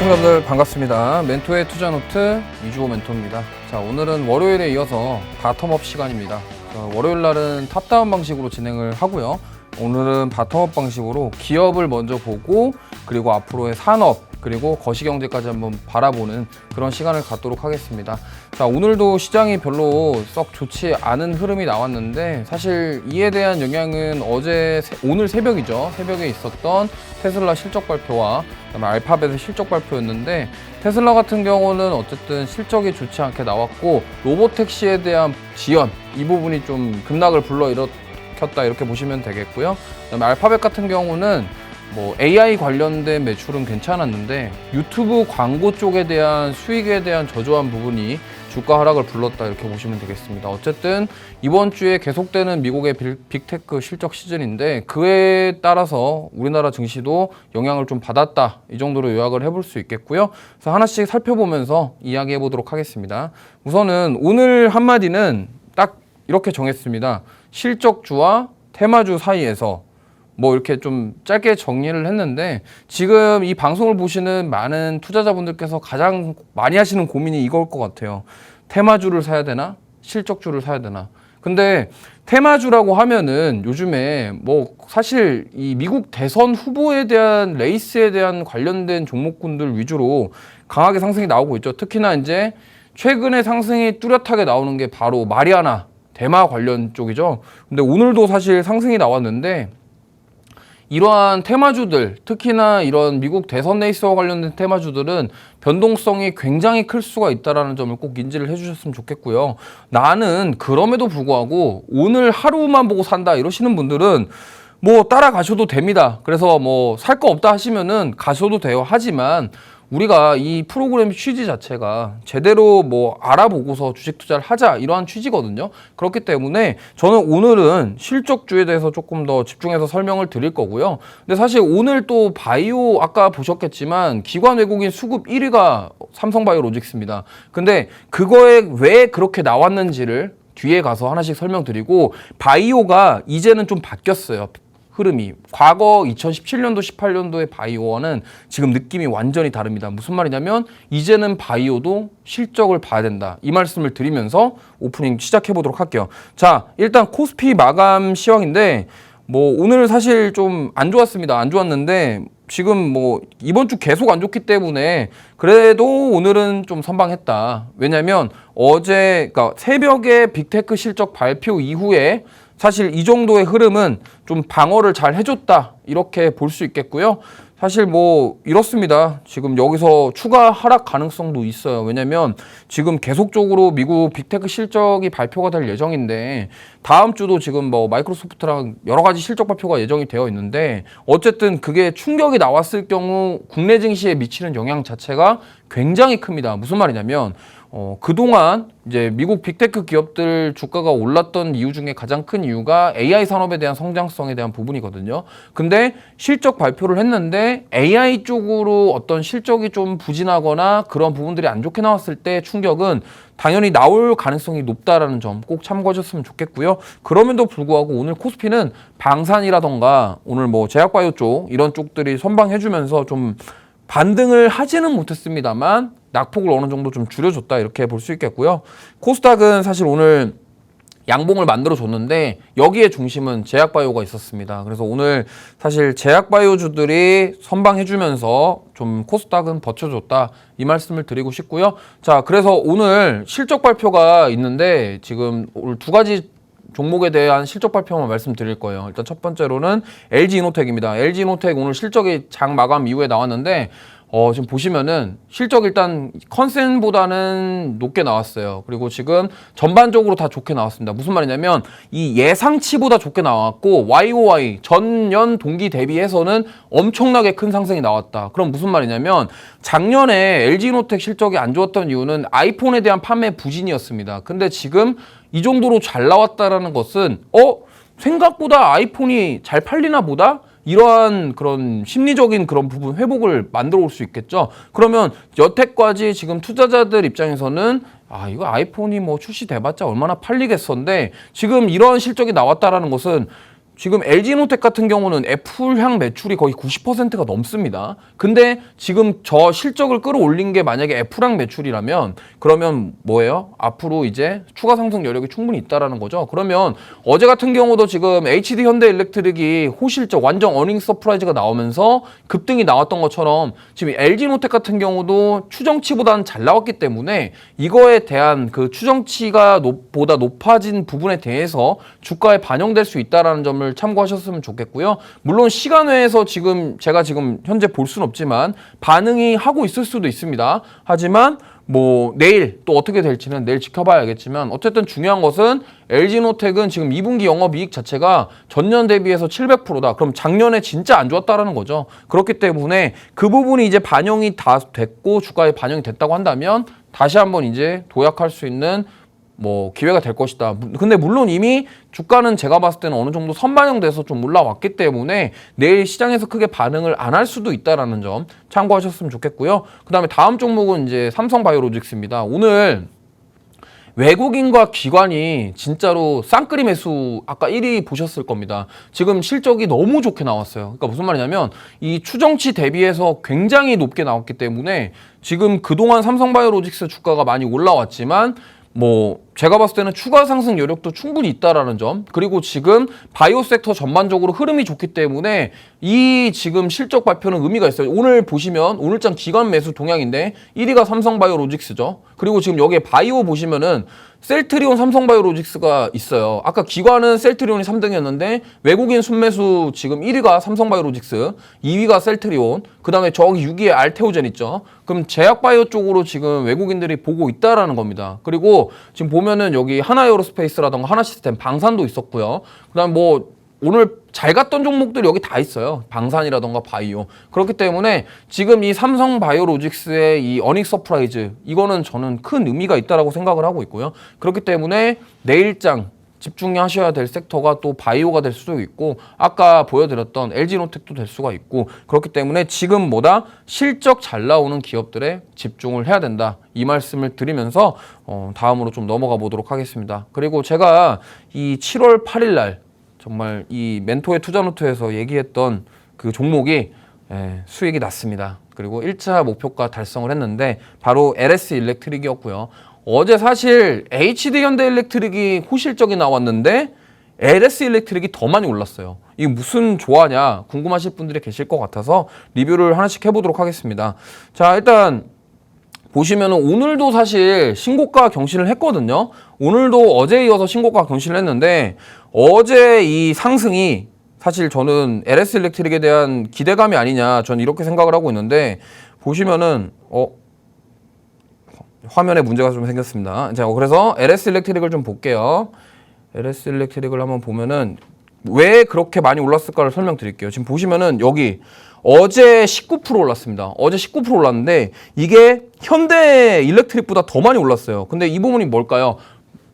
시청자분들 반갑습니다. 멘토의 투자노트 이주호 멘토입니다. 자, 오늘은 월요일에 이어서 바텀업 시간입니다. 월요일 날은 탑다운 방식으로 진행을 하고요. 오늘은 바텀업 방식으로 기업을 먼저 보고 그리고 앞으로의 산업 그리고 거시경제까지 한번 바라보는 그런 시간을 갖도록 하겠습니다. 자, 오늘도 시장이 별로 썩 좋지 않은 흐름이 나왔는데 사실 이에 대한 영향은 오늘 새벽이죠. 새벽에 있었던 테슬라 실적 발표와 그다음에 알파벳의 실적 발표였는데 테슬라 같은 경우는 어쨌든 실적이 좋지 않게 나왔고 로보택시에 대한 지연 이 부분이 좀 급락을 불러일으켰다 이렇게 보시면 되겠고요. 그다음에 알파벳 같은 경우는 뭐 AI 관련된 매출은 괜찮았는데 유튜브 광고 쪽에 대한 수익에 대한 저조한 부분이 주가 하락을 불렀다 이렇게 보시면 되겠습니다. 어쨌든 이번 주에 계속되는 미국의 빅테크 실적 시즌인데 그에 따라서 우리나라 증시도 영향을 좀 받았다 이 정도로 요약을 해볼 수 있겠고요. 그래서 하나씩 살펴보면서 이야기해 보도록 하겠습니다. 우선은 오늘 한마디는 딱 이렇게 정했습니다. 실적주와 테마주 사이에서 뭐 이렇게 좀 짧게 정리를 했는데 지금 이 방송을 보시는 많은 투자자분들께서 가장 많이 하시는 고민이 이걸 것 같아요. 테마주를 사야 되나? 실적주를 사야 되나? 근데 테마주라고 하면은 요즘에 뭐 사실 이 미국 대선 후보에 대한 레이스에 대한 관련된 종목군들 위주로 강하게 상승이 나오고 있죠. 특히나 이제 최근에 상승이 뚜렷하게 나오는 게 바로 마리아나 대마 관련 쪽이죠. 근데 오늘도 사실 상승이 나왔는데 이러한 테마주들, 특히나 이런 미국 대선 레이스와 관련된 테마주들은 변동성이 굉장히 클 수가 있다는 점을 꼭 인지를 해주셨으면 좋겠고요. 나는 그럼에도 불구하고 오늘 하루만 보고 산다 이러시는 분들은 뭐 따라가셔도 됩니다. 그래서 뭐 살 거 없다 하시면은 가셔도 돼요. 하지만 우리가 이 프로그램 취지 자체가 제대로 뭐 알아보고서 주식 투자를 하자 이러한 취지거든요. 그렇기 때문에 저는 오늘은 실적주에 대해서 조금 더 집중해서 설명을 드릴 거고요. 근데 사실 오늘 또 바이오 아까 보셨겠지만 기관 외국인 수급 1위가 삼성바이오로직스입니다. 근데 그거에 왜 그렇게 나왔는지를 뒤에 가서 하나씩 설명드리고 바이오가 이제는 좀 바뀌었어요. 흐름이. 과거 2017년도, 18년도의 바이오와는 지금 느낌이 완전히 다릅니다. 무슨 말이냐면 이제는 바이오도 실적을 봐야 된다. 이 말씀을 드리면서 오프닝 시작해 보도록 할게요. 자, 일단 코스피 마감 시황인데 뭐 오늘 사실 좀 안 좋았습니다. 안 좋았는데 지금 뭐 이번 주 계속 안 좋기 때문에 그래도 오늘은 좀 선방했다. 왜냐면 어제 그러니까 새벽에 빅테크 실적 발표 이후에 사실 이 정도의 흐름은 좀 방어를 잘 해줬다 이렇게 볼 수 있겠고요. 사실 뭐 이렇습니다. 지금 여기서 추가 하락 가능성도 있어요. 왜냐면 지금 계속적으로 미국 빅테크 실적이 발표가 될 예정인데 다음 주도 지금 뭐 마이크로소프트랑 여러 가지 실적 발표가 예정이 되어 있는데 어쨌든 그게 충격이 나왔을 경우 국내 증시에 미치는 영향 자체가 굉장히 큽니다. 무슨 말이냐면 그동안 이제 미국 빅테크 기업들 주가가 올랐던 이유 중에 가장 큰 이유가 AI 산업에 대한 성장성에 대한 부분이거든요. 근데 실적 발표를 했는데 AI 쪽으로 어떤 실적이 좀 부진하거나 그런 부분들이 안 좋게 나왔을 때 충격은 당연히 나올 가능성이 높다라는 점 꼭 참고하셨으면 좋겠고요. 그럼에도 불구하고 오늘 코스피는 방산이라던가 오늘 뭐 제약바이오 쪽 이런 쪽들이 선방해주면서 좀 반등을 하지는 못했습니다만 낙폭을 어느 정도 좀 줄여줬다 이렇게 볼 수 있겠고요. 코스닥은 사실 오늘 양봉을 만들어줬는데 여기에 중심은 제약바이오가 있었습니다. 그래서 오늘 사실 제약바이오주들이 선방해주면서 좀 코스닥은 버텨줬다 이 말씀을 드리고 싶고요. 자, 그래서 오늘 실적 발표가 있는데 지금 오늘 두 가지 종목에 대한 실적 발표만 말씀드릴 거예요. 일단 첫 번째로는 LG이노텍입니다. LG이노텍 오늘 실적이 장 마감 이후에 나왔는데 지금 보시면은 실적 일단 컨센보다는 높게 나왔어요. 그리고 지금 전반적으로 다 좋게 나왔습니다. 무슨 말이냐면 이 예상치보다 좋게 나왔고 YOY 전년 동기 대비해서는 엄청나게 큰 상승이 나왔다. 그럼 무슨 말이냐면 작년에 LG이노텍 실적이 안 좋았던 이유는 아이폰에 대한 판매 부진이었습니다. 근데 지금 이 정도로 잘 나왔다라는 것은 생각보다 아이폰이 잘 팔리나 보다? 이러한 그런 심리적인 그런 부분 회복을 만들어 올 수 있겠죠. 그러면 여태까지 지금 투자자들 입장에서는 이거 아이폰이 뭐 출시돼봤자 얼마나 팔리겠었는데 지금 이런 실적이 나왔다라는 것은 지금 LG노텍 같은 경우는 애플향 매출이 거의 90%가 넘습니다. 근데 지금 저 실적을 끌어올린 게 만약에 애플향 매출이라면 그러면 뭐예요? 앞으로 이제 추가 상승 여력이 충분히 있다라는 거죠. 그러면 어제 같은 경우도 지금 HD 현대일렉트릭이 호실적 완전 어닝 서프라이즈가 나오면서 급등이 나왔던 것처럼 지금 LG노텍 같은 경우도 추정치보다는 잘 나왔기 때문에 이거에 대한 그 추정치가 보다 높아진 부분에 대해서 주가에 반영될 수 있다라는 점을 참고하셨으면 좋겠고요. 물론 시간 외에서 제가 지금 현재 볼 수는 없지만 반응이 하고 있을 수도 있습니다. 하지만 뭐 내일 또 어떻게 될지는 내일 지켜봐야겠지만 어쨌든 중요한 것은 LG노텍은 지금 2분기 영업이익 자체가 전년 대비해서 700%다. 그럼 작년에 진짜 안 좋았다라는 거죠. 그렇기 때문에 그 부분이 이제 반영이 다 됐고 주가에 반영이 됐다고 한다면 다시 한번 이제 도약할 수 있는 뭐 기회가 될 것이다. 근데 물론 이미 주가는 제가 봤을 때는 어느 정도 선반영돼서 좀 올라왔기 때문에 내일 시장에서 크게 반응을 안 할 수도 있다라는 점 참고하셨으면 좋겠고요. 그다음에 다음 종목은 이제 삼성바이오로직스입니다. 오늘 외국인과 기관이 진짜로 쌍끌이 매수 아까 1위 보셨을 겁니다. 지금 실적이 너무 좋게 나왔어요. 그러니까 무슨 말이냐면 이 추정치 대비해서 굉장히 높게 나왔기 때문에 지금 그동안 삼성바이오로직스 주가가 많이 올라왔지만 뭐 제가 봤을 때는 추가 상승 여력도 충분히 있다라는 점, 그리고 지금 바이오 섹터 전반적으로 흐름이 좋기 때문에 이 지금 실적 발표는 의미가 있어요. 오늘 보시면 오늘장 기관 매수 동향인데 1위가 삼성바이오로직스죠. 그리고 지금 여기에 바이오 보시면은 셀트리온 삼성바이오로직스가 있어요. 아까 기관은 셀트리온이 3등이었는데 외국인 순매수 지금 1위가 삼성바이오로직스, 2위가 셀트리온, 그 다음에 저기 6위에 알테오젠 있죠. 그럼 제약바이오 쪽으로 지금 외국인들이 보고 있다라는 겁니다. 그리고 지금 보면은 여기 하나에어로스페이스라던가 하나시스템, 방산도 있었고요. 그 다음 뭐 오늘 잘 갔던 종목들이 여기 다 있어요. 방산이라던가 바이오. 그렇기 때문에 지금 이 삼성바이오로직스의 이 어닝 서프라이즈, 이거는 저는 큰 의미가 있다라고 생각을 하고 있고요. 그렇기 때문에 내일장 집중하셔야 될 섹터가 또 바이오가 될 수도 있고 아까 보여드렸던 LG노텍도 될 수가 있고, 그렇기 때문에 지금 보다 실적 잘 나오는 기업들에 집중을 해야 된다, 이 말씀을 드리면서 다음으로 좀 넘어가 보도록 하겠습니다. 그리고 제가 이 7월 8일 날 정말 이 멘토의 투자노트에서 얘기했던 그 종목이 수익이 났습니다. 그리고 1차 목표가 달성을 했는데 바로 LS 일렉트릭이었고요. 어제 사실 HD 현대일렉트릭이 호실적이 나왔는데 LS 일렉트릭이 더 많이 올랐어요. 이게 무슨 조화냐 궁금하실 분들이 계실 것 같아서 리뷰를 하나씩 해보도록 하겠습니다. 자, 일단 보시면은 오늘도 사실 신고가 경신을 했거든요. 오늘도 어제에 이어서 신고가 경신을 했는데 어제 이 상승이 사실 저는 LS 일렉트릭에 대한 기대감이 아니냐, 저는 이렇게 생각을 하고 있는데 보시면은 화면에 문제가 좀 생겼습니다. 자, 그래서 LS 일렉트릭을 좀 볼게요. LS 일렉트릭을 한번 보면은 왜 그렇게 많이 올랐을까를 설명드릴게요. 지금 보시면은 여기 어제 19% 올랐습니다. 어제 19% 올랐는데 이게 현대 일렉트릭보다 더 많이 올랐어요. 근데 이 부분이 뭘까요?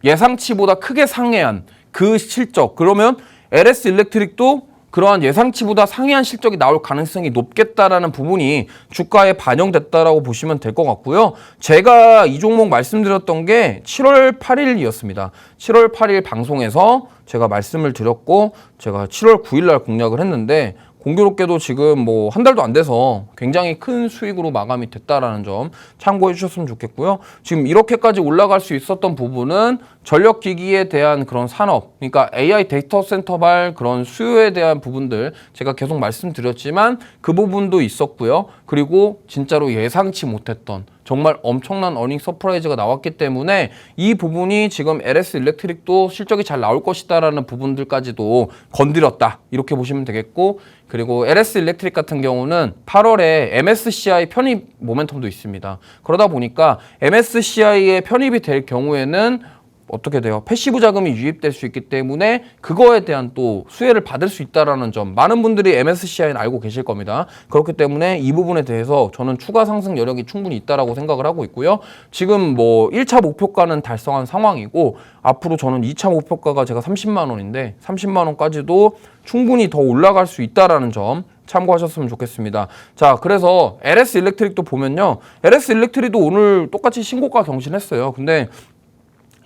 예상치보다 크게 상회한 그 실적. 그러면 LS 일렉트릭도 그러한 예상치보다 상회한 실적이 나올 가능성이 높겠다라는 부분이 주가에 반영됐다라고 보시면 될 것 같고요. 제가 이 종목 말씀드렸던 게 7월 8일이었습니다. 7월 8일 방송에서 제가 말씀을 드렸고 제가 7월 9일 날 공략을 했는데 공교롭게도 지금 뭐 한 달도 안 돼서 굉장히 큰 수익으로 마감이 됐다라는 점 참고해 주셨으면 좋겠고요. 지금 이렇게까지 올라갈 수 있었던 부분은 전력기기에 대한 그런 산업, 그러니까 AI 데이터 센터발 그런 수요에 대한 부분들 제가 계속 말씀드렸지만 그 부분도 있었고요. 그리고 진짜로 예상치 못했던 정말 엄청난 어닝 서프라이즈가 나왔기 때문에 이 부분이 지금 LS 일렉트릭도 실적이 잘 나올 것이다라는 부분들까지도 건드렸다, 이렇게 보시면 되겠고, 그리고 LS 일렉트릭 같은 경우는 8월에 MSCI 편입 모멘텀도 있습니다. 그러다 보니까 MSCI에 편입이 될 경우에는 어떻게 돼요? 패시브 자금이 유입될 수 있기 때문에 그거에 대한 또 수혜를 받을 수 있다라는 점, 많은 분들이 MSCI는 알고 계실 겁니다. 그렇기 때문에 이 부분에 대해서 저는 추가 상승 여력이 충분히 있다라고 생각을 하고 있고요. 지금 뭐 1차 목표가는 달성한 상황이고 앞으로 저는 2차 목표가가 제가 30만 원인데 30만 원까지도 충분히 더 올라갈 수 있다라는 점 참고하셨으면 좋겠습니다. 자, 그래서 LS 일렉트릭도 보면요. LS 일렉트릭도 오늘 똑같이 신고가 경신했어요. 근데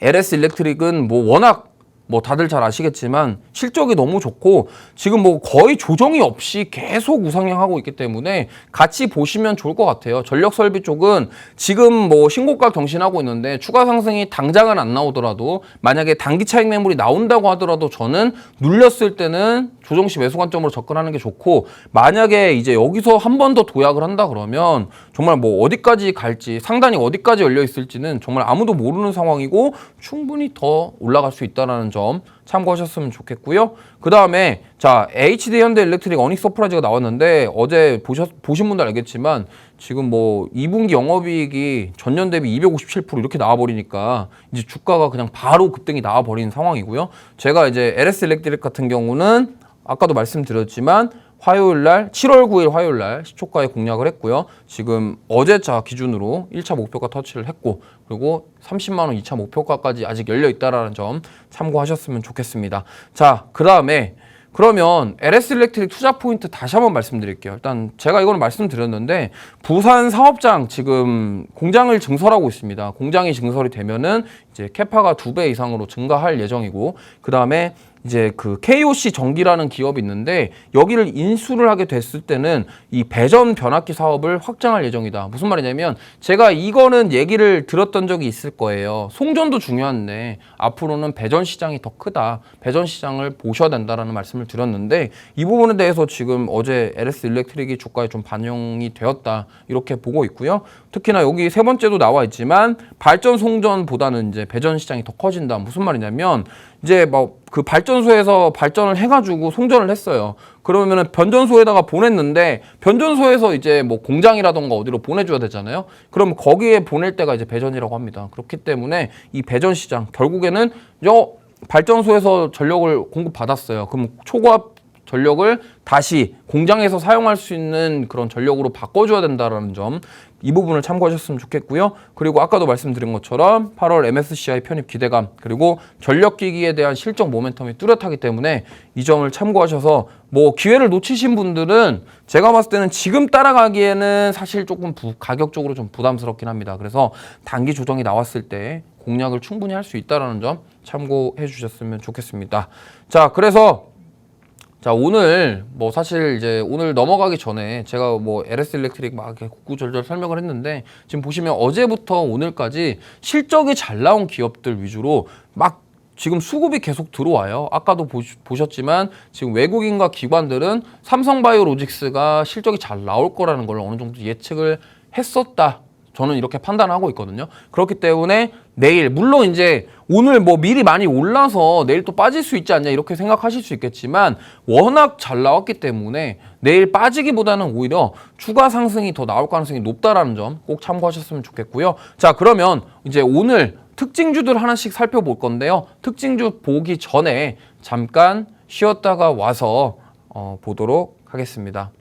LS 일렉트릭은 뭐 워낙 뭐 다들 잘 아시겠지만 실적이 너무 좋고 지금 뭐 거의 조정이 없이 계속 우상향하고 있기 때문에 같이 보시면 좋을 것 같아요. 전력 설비 쪽은 지금 뭐 신고가 경신하고 있는데 추가 상승이 당장은 안 나오더라도 만약에 단기 차익 매물이 나온다고 하더라도 저는 눌렸을 때는 조정 시 매수 관점으로 접근하는 게 좋고, 만약에 이제 여기서 한 번 더 도약을 한다 그러면 정말 뭐 어디까지 갈지, 상단이 어디까지 열려 있을지는 정말 아무도 모르는 상황이고 충분히 더 올라갈 수 있다는 점 참고하셨으면 좋겠고요. 그 다음에 자, HD 현대일렉트릭 어닝 서프라이즈가 나왔는데 어제 보신 분들 알겠지만 지금 뭐 2분기 영업이익이 전년 대비 257% 이렇게 나와버리니까 이제 주가가 그냥 바로 급등이 나와버리는 상황이고요. 제가 이제 LS 일렉트릭 같은 경우는 아까도 말씀드렸지만 화요일 날 7월 9일 화요일 날 시초가에 공략을 했고요. 지금 어제자 기준으로 1차 목표가 터치를 했고, 그리고 30만 원 2차 목표가까지 아직 열려 있다라는 점 참고하셨으면 좋겠습니다. 자, 그다음에 그러면 LS 일렉트릭 투자 포인트 다시 한번 말씀드릴게요. 일단 제가 이거는 말씀드렸는데 부산 사업장 지금 공장을 증설하고 있습니다. 공장이 증설이 되면은 이제 캐파가 2배 이상으로 증가할 예정이고, 그다음에 이제 그 KOC 전기라는 기업이 있는데 여기를 인수를 하게 됐을 때는 이 배전 변압기 사업을 확장할 예정이다. 무슨 말이냐면 제가 이거는 얘기를 들었던 적이 있을 거예요. 송전도 중요한데 앞으로는 배전 시장이 더 크다. 배전 시장을 보셔야 된다라는 말씀을 드렸는데 이 부분에 대해서 지금 어제 LS 일렉트릭이 주가에 좀 반영이 되었다. 이렇게 보고 있고요. 특히나 여기 세 번째도 나와 있지만 발전 송전보다는 이제 배전 시장이 더 커진다. 무슨 말이냐면 이제 뭐 그 발전소에서 발전을 해가지고 송전을 했어요. 그러면은 변전소에다가 보냈는데 변전소에서 이제 뭐 공장이라던가 어디로 보내줘야 되잖아요. 그럼 거기에 보낼 때가 이제 배전이라고 합니다. 그렇기 때문에 이 배전 시장 결국에는 발전소에서 전력을 공급받았어요. 그럼 초고압 전력을 다시 공장에서 사용할 수 있는 그런 전력으로 바꿔줘야 된다는 점, 이 부분을 참고하셨으면 좋겠고요. 그리고 아까도 말씀드린 것처럼 8월 MSCI 편입 기대감, 그리고 전력기기에 대한 실적 모멘텀이 뚜렷하기 때문에 이 점을 참고하셔서 뭐 기회를 놓치신 분들은 제가 봤을 때는 지금 따라가기에는 사실 조금 가격적으로 좀 부담스럽긴 합니다. 그래서 단기 조정이 나왔을 때 공략을 충분히 할 수 있다는 점 참고해 주셨으면 좋겠습니다. 자, 그래서 자, 오늘 뭐 사실 이제 오늘 넘어가기 전에 제가 뭐 LS 일렉트릭 막 이렇게 구구절절 설명을 했는데 지금 보시면 어제부터 오늘까지 실적이 잘 나온 기업들 위주로 막 지금 수급이 계속 들어와요. 아까도 보셨지만 지금 외국인과 기관들은 삼성바이오로직스가 실적이 잘 나올 거라는 걸 어느 정도 예측을 했었다. 저는 이렇게 판단하고 있거든요. 그렇기 때문에 내일, 물론 이제 오늘 뭐 미리 많이 올라서 내일 또 빠질 수 있지 않냐 이렇게 생각하실 수 있겠지만 워낙 잘 나왔기 때문에 내일 빠지기보다는 오히려 추가 상승이 더 나올 가능성이 높다라는 점 꼭 참고하셨으면 좋겠고요. 자, 그러면 이제 오늘 특징주들 하나씩 살펴볼 건데요. 특징주 보기 전에 잠깐 쉬었다가 와서 보도록 하겠습니다.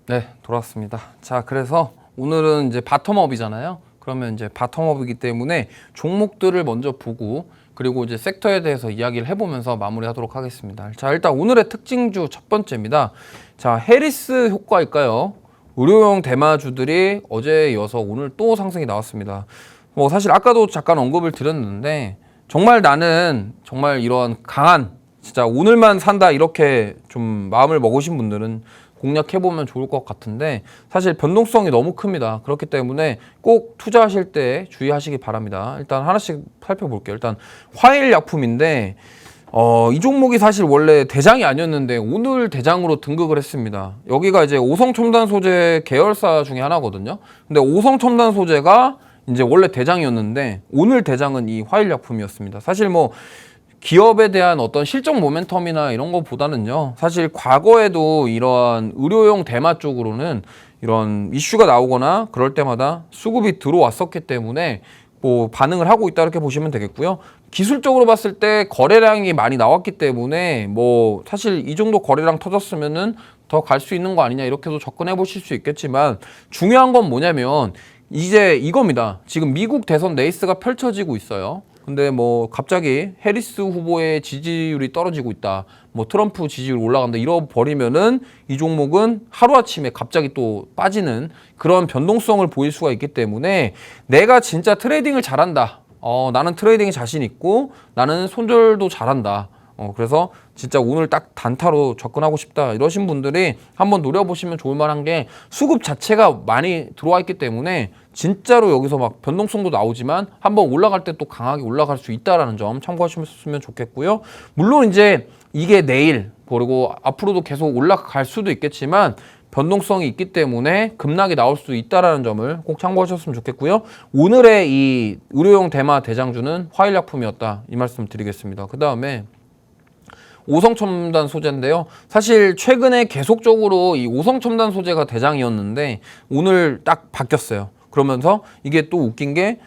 네, 돌아왔습니다. 자, 그래서 오늘은 이제 바텀업이잖아요. 그러면 이제 바텀업이기 때문에 종목들을 먼저 보고 그리고 이제 섹터에 대해서 이야기를 해보면서 마무리하도록 하겠습니다. 자, 일단 오늘의 특징주 첫 번째입니다. 자, 해리스 효과일까요? 의료용 대마주들이 어제에 이어서 오늘 또 상승이 나왔습니다. 뭐 사실 아까도 잠깐 언급을 드렸는데 정말 나는 정말 이러한 강한 진짜 오늘만 산다 이렇게 좀 마음을 먹으신 분들은 공략해보면 좋을 것 같은데 사실 변동성이 너무 큽니다. 그렇기 때문에 꼭 투자하실 때 주의하시기 바랍니다. 일단 하나씩 살펴볼게요. 일단 화일약품인데 이 종목이 사실 원래 대장이 아니었는데 오늘 대장으로 등극을 했습니다. 여기가 이제 오성첨단 소재 계열사 중에 하나거든요. 근데 오성첨단 소재가 이제 원래 대장이었는데 오늘 대장은 이 화일약품이었습니다. 사실 뭐 기업에 대한 어떤 실적 모멘텀이나 이런 것보다는요, 사실 과거에도 이러한 의료용 대마 쪽으로는 이런 이슈가 나오거나 그럴 때마다 수급이 들어왔었기 때문에 뭐 반응을 하고 있다 이렇게 보시면 되겠고요. 기술적으로 봤을 때 거래량이 많이 나왔기 때문에 뭐 사실 이 정도 거래량 터졌으면은 더 갈 수 있는 거 아니냐 이렇게도 접근해 보실 수 있겠지만 중요한 건 뭐냐면 이제 이겁니다. 지금 미국 대선 레이스가 펼쳐지고 있어요. 근데 뭐 갑자기 해리스 후보의 지지율이 떨어지고 있다. 뭐 트럼프 지지율 올라간다. 이러 버리면은 이 종목은 하루아침에 갑자기 또 빠지는 그런 변동성을 보일 수가 있기 때문에 내가 진짜 트레이딩을 잘한다. 나는 트레이딩에 자신 있고 나는 손절도 잘한다. 그래서 진짜 오늘 딱 단타로 접근하고 싶다 이러신 분들이 한번 노려보시면 좋을 만한 게 수급 자체가 많이 들어와 있기 때문에 진짜로 여기서 막 변동성도 나오지만 한번 올라갈 때 또 강하게 올라갈 수 있다라는 점 참고하시면 좋겠고요. 물론 이제 이게 내일 그리고 앞으로도 계속 올라갈 수도 있겠지만 변동성이 있기 때문에 급락이 나올 수 있다라는 점을 꼭 참고하셨으면 좋겠고요. 오늘의 이 의료용 대마 대장주는 화일약품이었다 이 말씀 드리겠습니다. 그 다음에 오성첨단 소재인데요. 사실 최근에 계속적으로 이 오성첨단 소재가 대장이었는데 오늘 딱 바뀌었어요. 그러면서 이게 또 웃긴 게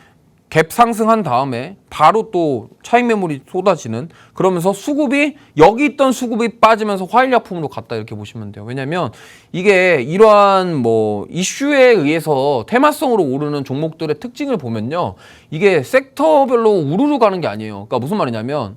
갭 상승한 다음에 바로 또 차익 매물이 쏟아지는 그러면서 수급이 여기 있던 수급이 빠지면서 화일약품으로 갔다 이렇게 보시면 돼요. 왜냐면 이게 이러한 뭐 이슈에 의해서 테마성으로 오르는 종목들의 특징을 보면요. 이게 섹터별로 우르르 가는 게 아니에요. 그러니까 무슨 말이냐면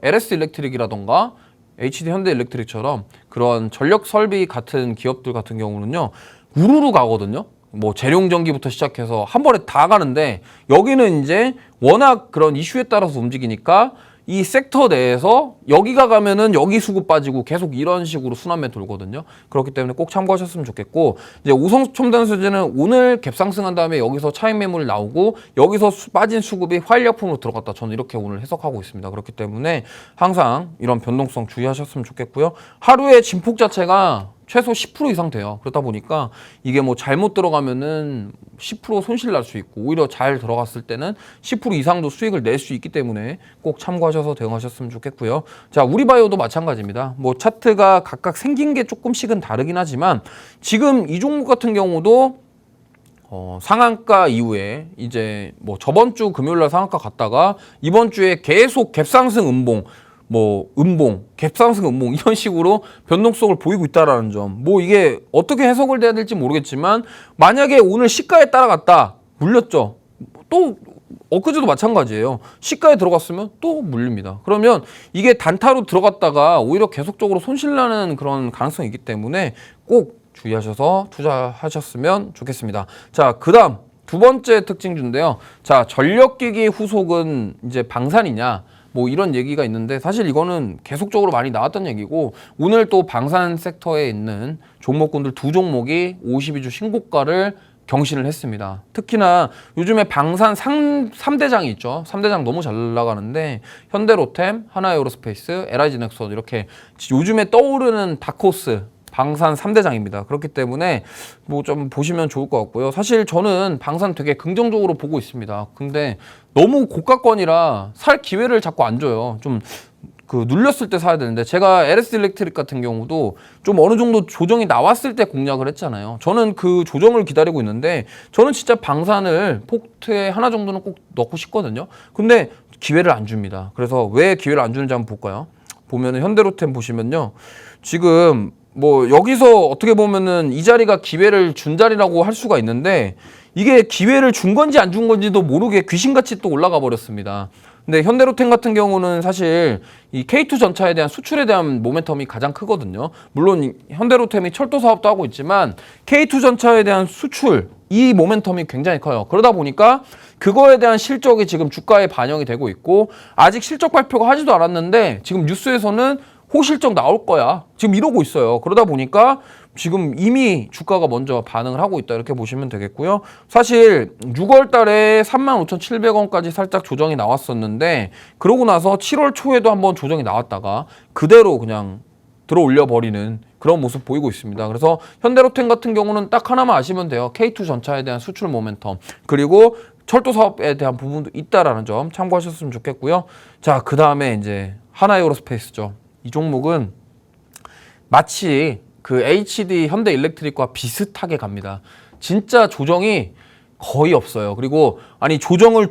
LS 일렉트릭이라던가 HD 현대 일렉트릭처럼 그런 전력 설비 같은 기업들 같은 경우는요. 우르르 가거든요. 뭐 재룡전기부터 시작해서 한 번에 다 가는데 여기는 이제 워낙 그런 이슈에 따라서 움직이니까 이 섹터 내에서 여기가 가면은 여기 수급 빠지고 계속 이런 식으로 순환매 돌거든요. 그렇기 때문에 꼭 참고하셨으면 좋겠고 이제 오성첨단 소재는 오늘 갭 상승한 다음에 여기서 차익 매물이 나오고 여기서 빠진 수급이 화일약품으로 들어갔다. 저는 이렇게 오늘 해석하고 있습니다. 그렇기 때문에 항상 이런 변동성 주의하셨으면 좋겠고요. 하루의 진폭 자체가 최소 10% 이상 돼요. 그러다 보니까 이게 뭐 잘못 들어가면은 10% 손실 날 수 있고 오히려 잘 들어갔을 때는 10% 이상도 수익을 낼 수 있기 때문에 꼭 참고하셔서 대응하셨으면 좋겠고요. 자, 우리바이오도 마찬가지입니다. 뭐 차트가 각각 생긴 게 조금씩은 다르긴 하지만 지금 이 종목 같은 경우도 상한가 이후에 이제 뭐 저번 주 금요일 날 상한가 갔다가 이번 주에 계속 갭상승 음봉 갭상승 음봉 이런 식으로 변동성을 보이고 있다라는 점. 뭐 이게 어떻게 해석을 해야 될지 모르겠지만 만약에 오늘 시가에 따라갔다 물렸죠. 또 엊그제도 마찬가지예요. 시가에 들어갔으면 또 물립니다. 그러면 이게 단타로 들어갔다가 오히려 계속적으로 손실나는 그런 가능성이 있기 때문에 꼭 주의하셔서 투자하셨으면 좋겠습니다. 자, 그다음 두 번째 특징주인데요. 자, 전력기기 후속은 이제 방산이냐? 뭐 이런 얘기가 있는데 사실 이거는 계속적으로 많이 나왔던 얘기고 오늘 또 방산 섹터에 있는 종목군들 두 종목이 52주 신고가를 경신을 했습니다. 특히나 요즘에 방산 3대장이 있죠. 3대장 너무 잘 나가는데 현대로템, 하나에어로스페이스, LIG넥선 이렇게 요즘에 떠오르는 다크호스 방산 3대장입니다. 그렇기 때문에 뭐 좀 보시면 좋을 것 같고요. 사실 저는 방산 되게 긍정적으로 보고 있습니다. 근데 너무 고가권이라 살 기회를 자꾸 안 줘요. 좀 그 눌렸을 때 사야 되는데 제가 LS 일렉트릭 같은 경우도 좀 어느 정도 조정이 나왔을 때 공략을 했잖아요. 저는 그 조정을 기다리고 있는데 저는 진짜 방산을 포트에 하나 정도는 꼭 넣고 싶거든요. 근데 기회를 안 줍니다. 그래서 왜 기회를 안 주는지 한번 볼까요? 보면은 현대로템 보시면요. 지금 뭐 여기서 어떻게 보면은 이 자리가 기회를 준 자리라고 할 수가 있는데 이게 기회를 준 건지 안 준 건지도 모르게 귀신같이 또 올라가 버렸습니다. 근데 현대로템 같은 경우는 사실 이 K2 전차에 대한 수출에 대한 모멘텀이 가장 크거든요. 물론 현대로템이 철도 사업도 하고 있지만 K2 전차에 대한 수출 이 모멘텀이 굉장히 커요. 그러다 보니까 그거에 대한 실적이 지금 주가에 반영이 되고 있고 아직 실적 발표가 하지도 않았는데 지금 뉴스에서는 호실적 나올 거야. 지금 이러고 있어요. 그러다 보니까 지금 이미 주가가 먼저 반응을 하고 있다 이렇게 보시면 되겠고요. 사실 6월 달에 35,700원까지 살짝 조정이 나왔었는데 그러고 나서 7월 초에도 한번 조정이 나왔다가 그대로 그냥 들어 올려 버리는 그런 모습 보이고 있습니다. 그래서 현대로템 같은 경우는 딱 하나만 아시면 돼요. K2 전차에 대한 수출 모멘텀 그리고 철도 사업에 대한 부분도 있다라는 점 참고하셨으면 좋겠고요. 자, 그 다음에 이제 하나에어로스페이스죠. 이 종목은 마치 그 HD 현대일렉트릭과 비슷하게 갑니다. 진짜 조정이 거의 없어요. 그리고 아니 조정을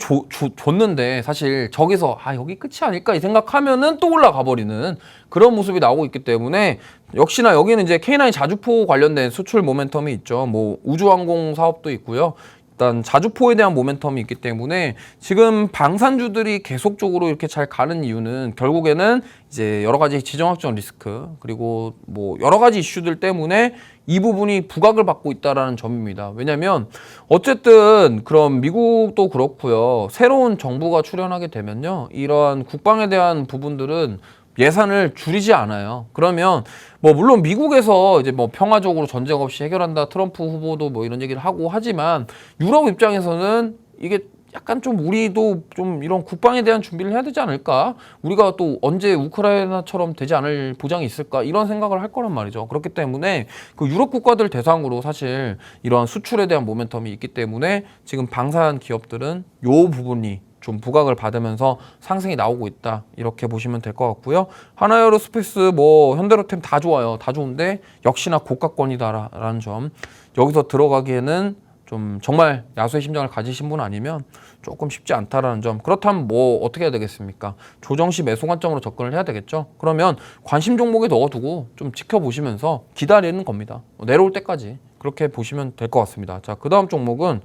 줬는데 사실 저기서 여기 끝이 아닐까 이 생각하면은 또 올라가 버리는 그런 모습이 나오고 있기 때문에 역시나 여기는 이제 K9 자주포 관련된 수출 모멘텀이 있죠. 뭐 우주항공 사업도 있고요. 일단 자주포에 대한 모멘텀이 있기 때문에 지금 방산주들이 계속적으로 이렇게 잘 가는 이유는 결국에는 이제 여러 가지 지정학적 리스크 그리고 뭐 여러 가지 이슈들 때문에 이 부분이 부각을 받고 있다라는 점입니다. 왜냐하면 어쨌든 그럼 미국도 그렇고요. 새로운 정부가 출연하게 되면요. 이러한 국방에 대한 부분들은 예산을 줄이지 않아요. 그러면 뭐 물론 미국에서 이제 뭐 평화적으로 전쟁 없이 해결한다 트럼프 후보도 뭐 이런 얘기를 하고 하지만 유럽 입장에서는 이게 약간 좀 우리도 좀 이런 국방에 대한 준비를 해야 되지 않을까? 우리가 또 언제 우크라이나처럼 되지 않을 보장이 있을까? 이런 생각을 할 거란 말이죠. 그렇기 때문에 그 유럽 국가들 대상으로 사실 이런 수출에 대한 모멘텀이 있기 때문에 지금 방산 기업들은 요 부분이 좀 부각을 받으면서 상승이 나오고 있다 이렇게 보시면 될 것 같고요. 하나에어로스페이스 뭐 현대로템 다 좋아요. 다 좋은데 역시나 고가권이다라는 점 여기서 들어가기에는 좀 정말 야수의 심장을 가지신 분 아니면 조금 쉽지 않다라는 점. 그렇다면 뭐 어떻게 해야 되겠습니까? 조정시 매수 관점으로 접근을 해야 되겠죠. 그러면 관심 종목에 넣어두고 좀 지켜보시면서 기다리는 겁니다. 내려올 때까지 그렇게 보시면 될 것 같습니다. 자, 그 다음 종목은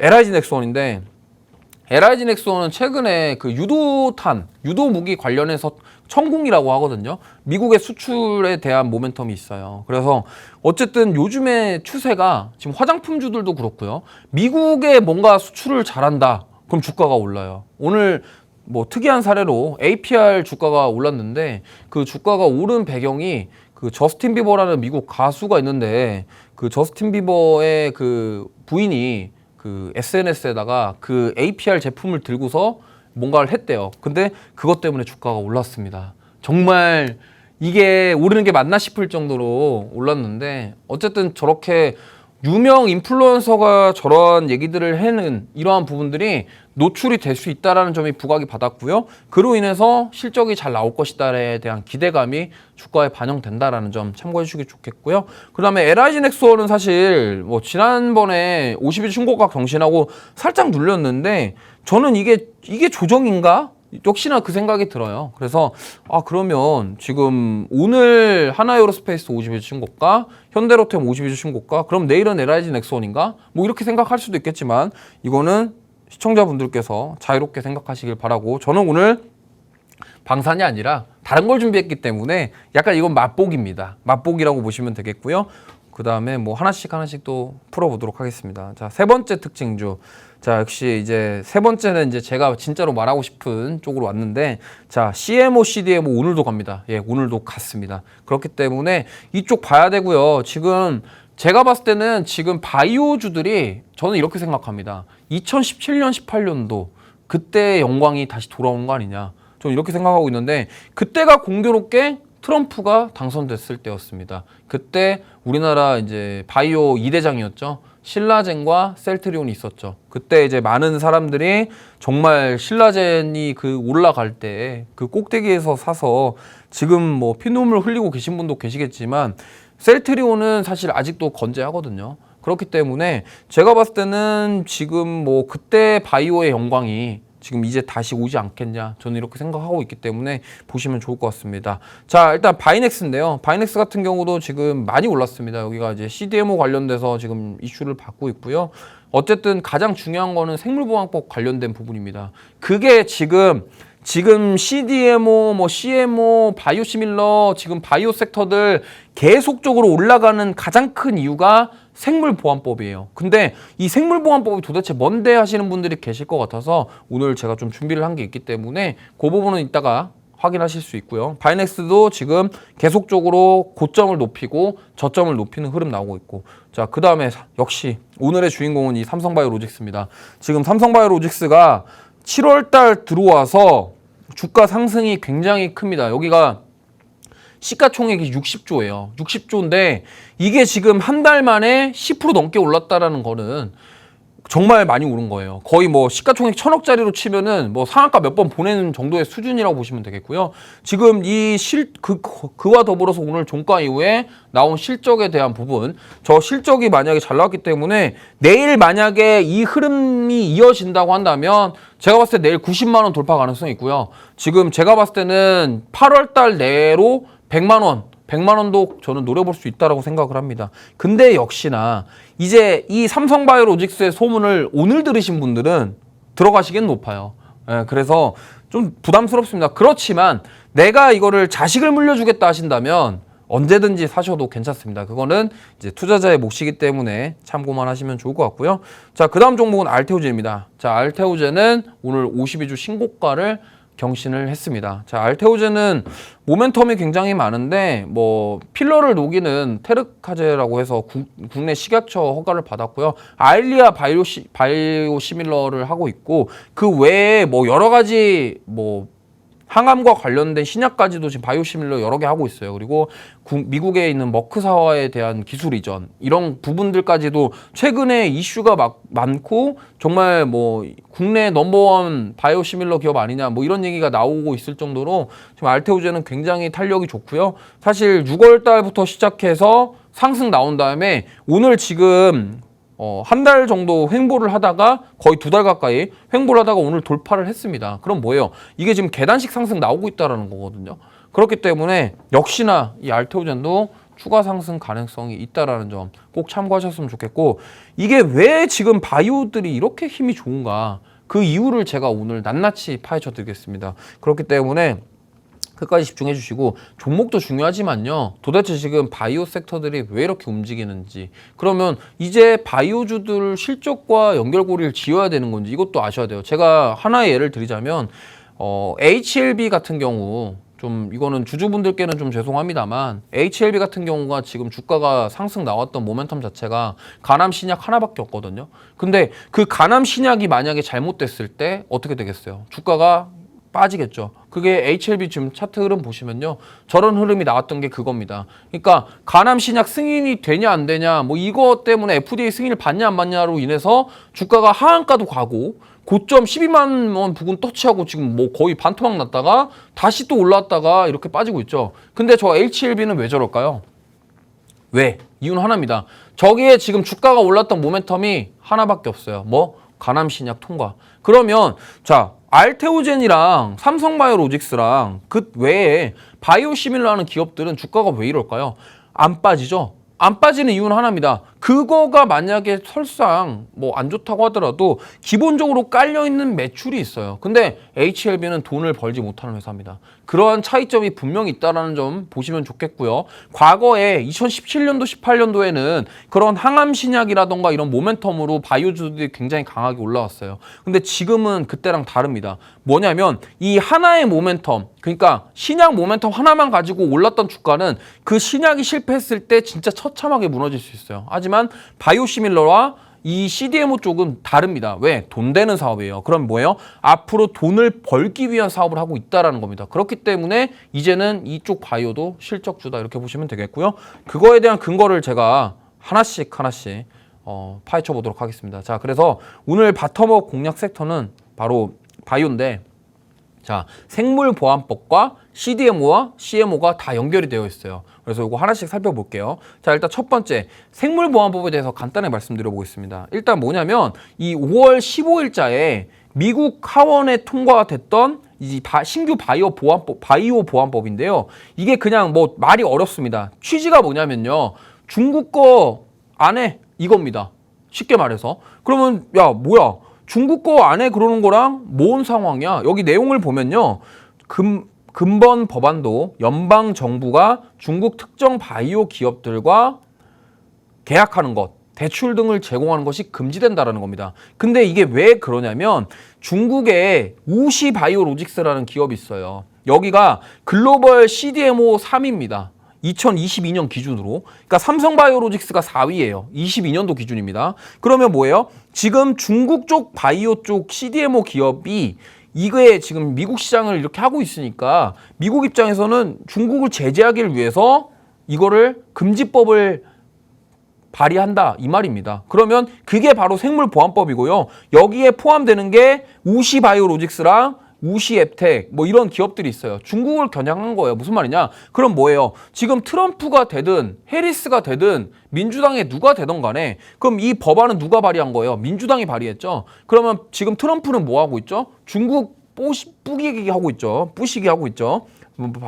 LIG 넥스원인데 LIG 넥스원은 최근에 그 유도탄, 유도 무기 관련해서 천궁이라고 하거든요. 미국의 수출에 대한 모멘텀이 있어요. 그래서 어쨌든 요즘의 추세가 지금 화장품주들도 그렇고요. 미국에 뭔가 수출을 잘한다. 그럼 주가가 올라요. 오늘 뭐 특이한 사례로 APR 주가가 올랐는데 그 주가가 오른 배경이 그 저스틴 비버라는 미국 가수가 있는데 그 저스틴 비버의 그 부인이 그 SNS에다가 그 APR 제품을 들고서 뭔가를 했대요. 근데 그것 때문에 주가가 올랐습니다. 정말 이게 오르는 게 맞나 싶을 정도로 올랐는데 어쨌든 저렇게 유명 인플루언서가 저런 얘기들을 해는 이러한 부분들이 노출이 될 수 있다는 점이 부각이 받았고요. 그로 인해서 실적이 잘 나올 것이다에 대한 기대감이 주가에 반영된다라는 점 참고해 주시기 좋겠고요. 그 다음에 LIG 넥스원은 사실 뭐 지난번에 50일 신고가 경신하고 살짝 눌렸는데 저는 이게 조정인가? 역시나 그 생각이 들어요. 그래서 그러면 지금 오늘 하나에어로스페이스 50일 신고가, 현대로템 50일 신고가, 그럼 내일은 LIG 넥스원인가? 뭐 이렇게 생각할 수도 있겠지만 이거는 시청자분들께서 자유롭게 생각하시길 바라고 저는 오늘 방산이 아니라 다른 걸 준비했기 때문에 약간 이건 맛보기입니다. 맛보기라고 보시면 되겠고요. 그 다음에 뭐 하나씩 또 풀어보도록 하겠습니다. 자, 세 번째 특징주. 자, 역시 이제 세 번째는 이제 제가 진짜로 말하고 싶은 쪽으로 왔는데, 자, CMO, CDMO 오늘도 갑니다. 예, 오늘도 갔습니다. 그렇기 때문에 이쪽 봐야 되고요. 지금 제가 봤을 때는 지금 바이오주들이 저는 이렇게 생각합니다. 2017년, 18년도 그때의 영광이 다시 돌아오는 거 아니냐. 저는 이렇게 생각하고 있는데 그때가 공교롭게 트럼프가 당선됐을 때였습니다. 그때 우리나라 이제 바이오 2대장이었죠. 신라젠과 셀트리온이 있었죠. 그때 이제 많은 사람들이 정말 신라젠이 그 올라갈 때 그 꼭대기에서 사서 지금 뭐 피눈물 흘리고 계신 분도 계시겠지만 셀트리온은 사실 아직도 건재하거든요. 그렇기 때문에 제가 봤을 때는 지금 뭐 그때 바이오의 영광이 지금 이제 다시 오지 않겠냐 저는 이렇게 생각하고 있기 때문에 보시면 좋을 것 같습니다. 자, 일단 바이넥스인데요. 바이넥스 같은 경우도 지금 많이 올랐습니다. 여기가 이제 CDMO 관련돼서 지금 이슈를 받고 있고요. 어쨌든 가장 중요한 거는 생물보안법 관련된 부분입니다. 그게 지금 CDMO, 뭐 CMO, 바이오시밀러 지금 바이오 섹터들 계속적으로 올라가는 가장 큰 이유가 생물보안법이에요. 근데 이 생물보안법이 도대체 뭔데 하시는 분들이 계실 것 같아서 오늘 제가 좀 준비를 한 게 있기 때문에 그 부분은 이따가 확인하실 수 있고요. 바이넥스도 지금 계속적으로 고점을 높이고 저점을 높이는 흐름 나오고 있고, 자, 그 다음에 역시 오늘의 주인공은 이 삼성바이오로직스입니다. 지금 삼성바이오로직스가 7월달 들어와서 주가 상승이 굉장히 큽니다. 여기가 시가총액이 60조예요. 60조인데 이게 지금 한 달 만에 10% 넘게 올랐다라는 거는 정말 많이 오른 거예요. 거의 뭐 시가총액 1000억짜리로 치면은 뭐 상한가 몇 번 보내는 정도의 수준이라고 보시면 되겠고요. 지금 이 그와 더불어서 오늘 종가 이후에 나온 실적에 대한 부분, 저 실적이 만약에 잘 나왔기 때문에 내일 만약에 이 흐름이 이어진다고 한다면 제가 봤을 때 내일 90만 원 돌파 가능성이 있고요. 지금 제가 봤을 때는 8월 달 내로 100만 원도 저는 노려볼 수 있다고 생각을 합니다. 근데 역시나 이제 이 삼성바이오로직스의 소문을 오늘 들으신 분들은 들어가시기엔 높아요. 예, 그래서 좀 부담스럽습니다. 그렇지만 내가 이거를 자식을 물려주겠다 하신다면 언제든지 사셔도 괜찮습니다. 그거는 이제 투자자의 몫이기 때문에 참고만 하시면 좋을 것 같고요. 자, 그 다음 종목은 알테오젠입니다. 자, 알테오젠은 오늘 52주 신고가를 경신을 했습니다. 자, 알테오젠은 모멘텀이 굉장히 많은데 뭐 필러를 녹이는 테르카제라고 해서 국내 식약처 허가를 받았고요. 아일리아 바이오시밀러를 하고 있고, 그 외에 뭐 여러 가지 뭐 항암과 관련된 신약까지도 지금 바이오시밀러 여러 개 하고 있어요. 그리고 미국에 있는 머크사와에 대한 기술 이전, 이런 부분들까지도 최근에 이슈가 많고 정말 뭐 국내 넘버원 바이오시밀러 기업 아니냐 뭐 이런 얘기가 나오고 있을 정도로 지금 알테오젠은 굉장히 탄력이 좋고요. 사실 6월 달부터 시작해서 상승 나온 다음에 오늘 지금 한 달 정도 횡보를 하다가 거의 2달 가까이 횡보를 하다가 오늘 돌파를 했습니다. 그럼 뭐예요? 이게 지금 계단식 상승 나오고 있다는 거거든요. 그렇기 때문에 역시나 이 알테오젠도 추가 상승 가능성이 있다는 점 꼭 참고하셨으면 좋겠고, 이게 왜 지금 바이오들이 이렇게 힘이 좋은가, 그 이유를 제가 오늘 낱낱이 파헤쳐 드리겠습니다. 그렇기 때문에 끝까지 집중해 주시고, 종목도 중요하지만요, 도대체 지금 바이오 섹터들이 왜 이렇게 움직이는지, 그러면 이제 바이오주들 실적과 연결고리를 지어야 되는 건지 이것도 아셔야 돼요. 제가 하나의 예를 드리자면 HLB 같은 경우, 좀 이거는 주주분들께는 좀 죄송합니다만 HLB 같은 경우가 지금 주가가 상승 나왔던 모멘텀 자체가 간암 신약 하나밖에 없거든요. 근데 그 간암 신약이 만약에 잘못됐을 때 어떻게 되겠어요? 주가가 빠지겠죠. 그게 HLB 지금 차트 흐름 보시면요, 저런 흐름이 나왔던 게 그겁니다. 그러니까 간암 신약 승인이 되냐 안 되냐, 뭐 이거 때문에 FDA 승인을 받냐 안 받냐로 인해서 주가가 하한가도 가고 고점 12만 원 부근 터치하고 지금 뭐 거의 반토막 났다가 다시 또 올라왔다가 이렇게 빠지고 있죠. 근데 저 HLB는 왜 저럴까요? 왜? 이유는 하나입니다. 저기에 지금 주가가 올랐던 모멘텀이 하나밖에 없어요. 뭐? 간암 신약 통과. 그러면 자, 알테오젠이랑 삼성바이오로직스랑 그 외에 바이오시밀러 하는 기업들은 주가가 왜 이럴까요? 안 빠지죠? 안 빠지는 이유는 하나입니다. 그거가 만약에 설상 뭐 안 좋다고 하더라도 기본적으로 깔려있는 매출이 있어요. 근데 HLB는 돈을 벌지 못하는 회사입니다. 그러한 차이점이 분명히 있다는 점 보시면 좋겠고요. 과거에 2017년도, 18년도에는 그런 항암 신약이라던가 이런 모멘텀으로 바이오주들이 굉장히 강하게 올라왔어요. 근데 지금은 그때랑 다릅니다. 뭐냐면 이 하나의 모멘텀, 그러니까 신약 모멘텀 하나만 가지고 올랐던 주가는 그 신약이 실패했을 때 진짜 처참하게 무너질 수 있어요. 하지만 바이오시밀러와 이 CDMO 쪽은 다릅니다. 왜? 돈 되는 사업이에요. 그럼 뭐예요? 앞으로 돈을 벌기 위한 사업을 하고 있다는 겁니다. 그렇기 때문에 이제는 이쪽 바이오도 실적주다, 이렇게 보시면 되겠고요. 그거에 대한 근거를 제가 하나씩 파헤쳐 보도록 하겠습니다. 자, 그래서 오늘 바텀업 공략 섹터는 바로 바이오인데, 자, 생물보안법과 CDMO와 CMO가 다 연결이 되어 있어요. 그래서 이거 하나씩 살펴볼게요. 자, 일단 첫 번째, 생물보안법에 대해서 간단히 말씀드려보겠습니다. 일단 뭐냐면 이 5월 15일자에 미국 하원에 통과됐던 이 신규 바이오 보안법인데요. 이게 그냥 뭐 말이 어렵습니다. 취지가 뭐냐면요, 중국 거 안 해, 이겁니다. 쉽게 말해서. 그러면 야, 뭐야, 중국 거 안 해 그러는 거랑 뭔 상황이야? 여기 내용을 보면요, 근본 법안도 연방 정부가 중국 특정 바이오 기업들과 계약하는 것, 대출 등을 제공하는 것이 금지된다라는 겁니다. 근데 이게 왜 그러냐면 중국에 우시 바이오로직스라는 기업이 있어요. 여기가 글로벌 CDMO 3위입니다. 2022년 기준으로. 그러니까 삼성바이오로직스가 4위예요. 22년도 기준입니다. 그러면 뭐예요? 지금 중국 쪽 바이오 쪽 CDMO 기업이 이게 지금 미국 시장을 이렇게 하고 있으니까 미국 입장에서는 중국을 제재하기를 위해서 이거를 금지법을 발의한다 이 말입니다. 그러면 그게 바로 생물보안법이고요. 여기에 포함되는 게 우시바이오로직스랑 우시앱텍 뭐 이런 기업들이 있어요. 중국을 겨냥한 거예요. 무슨 말이냐? 그럼 뭐예요? 지금 트럼프가 되든 해리스가 되든 민주당에 누가 되던 간에 그럼 이 법안은 누가 발의한 거예요? 민주당이 발의했죠. 그러면 지금 트럼프는 뭐 하고 있죠? 중국 뿌기기 하고 있죠. 뿌시기 하고 있죠.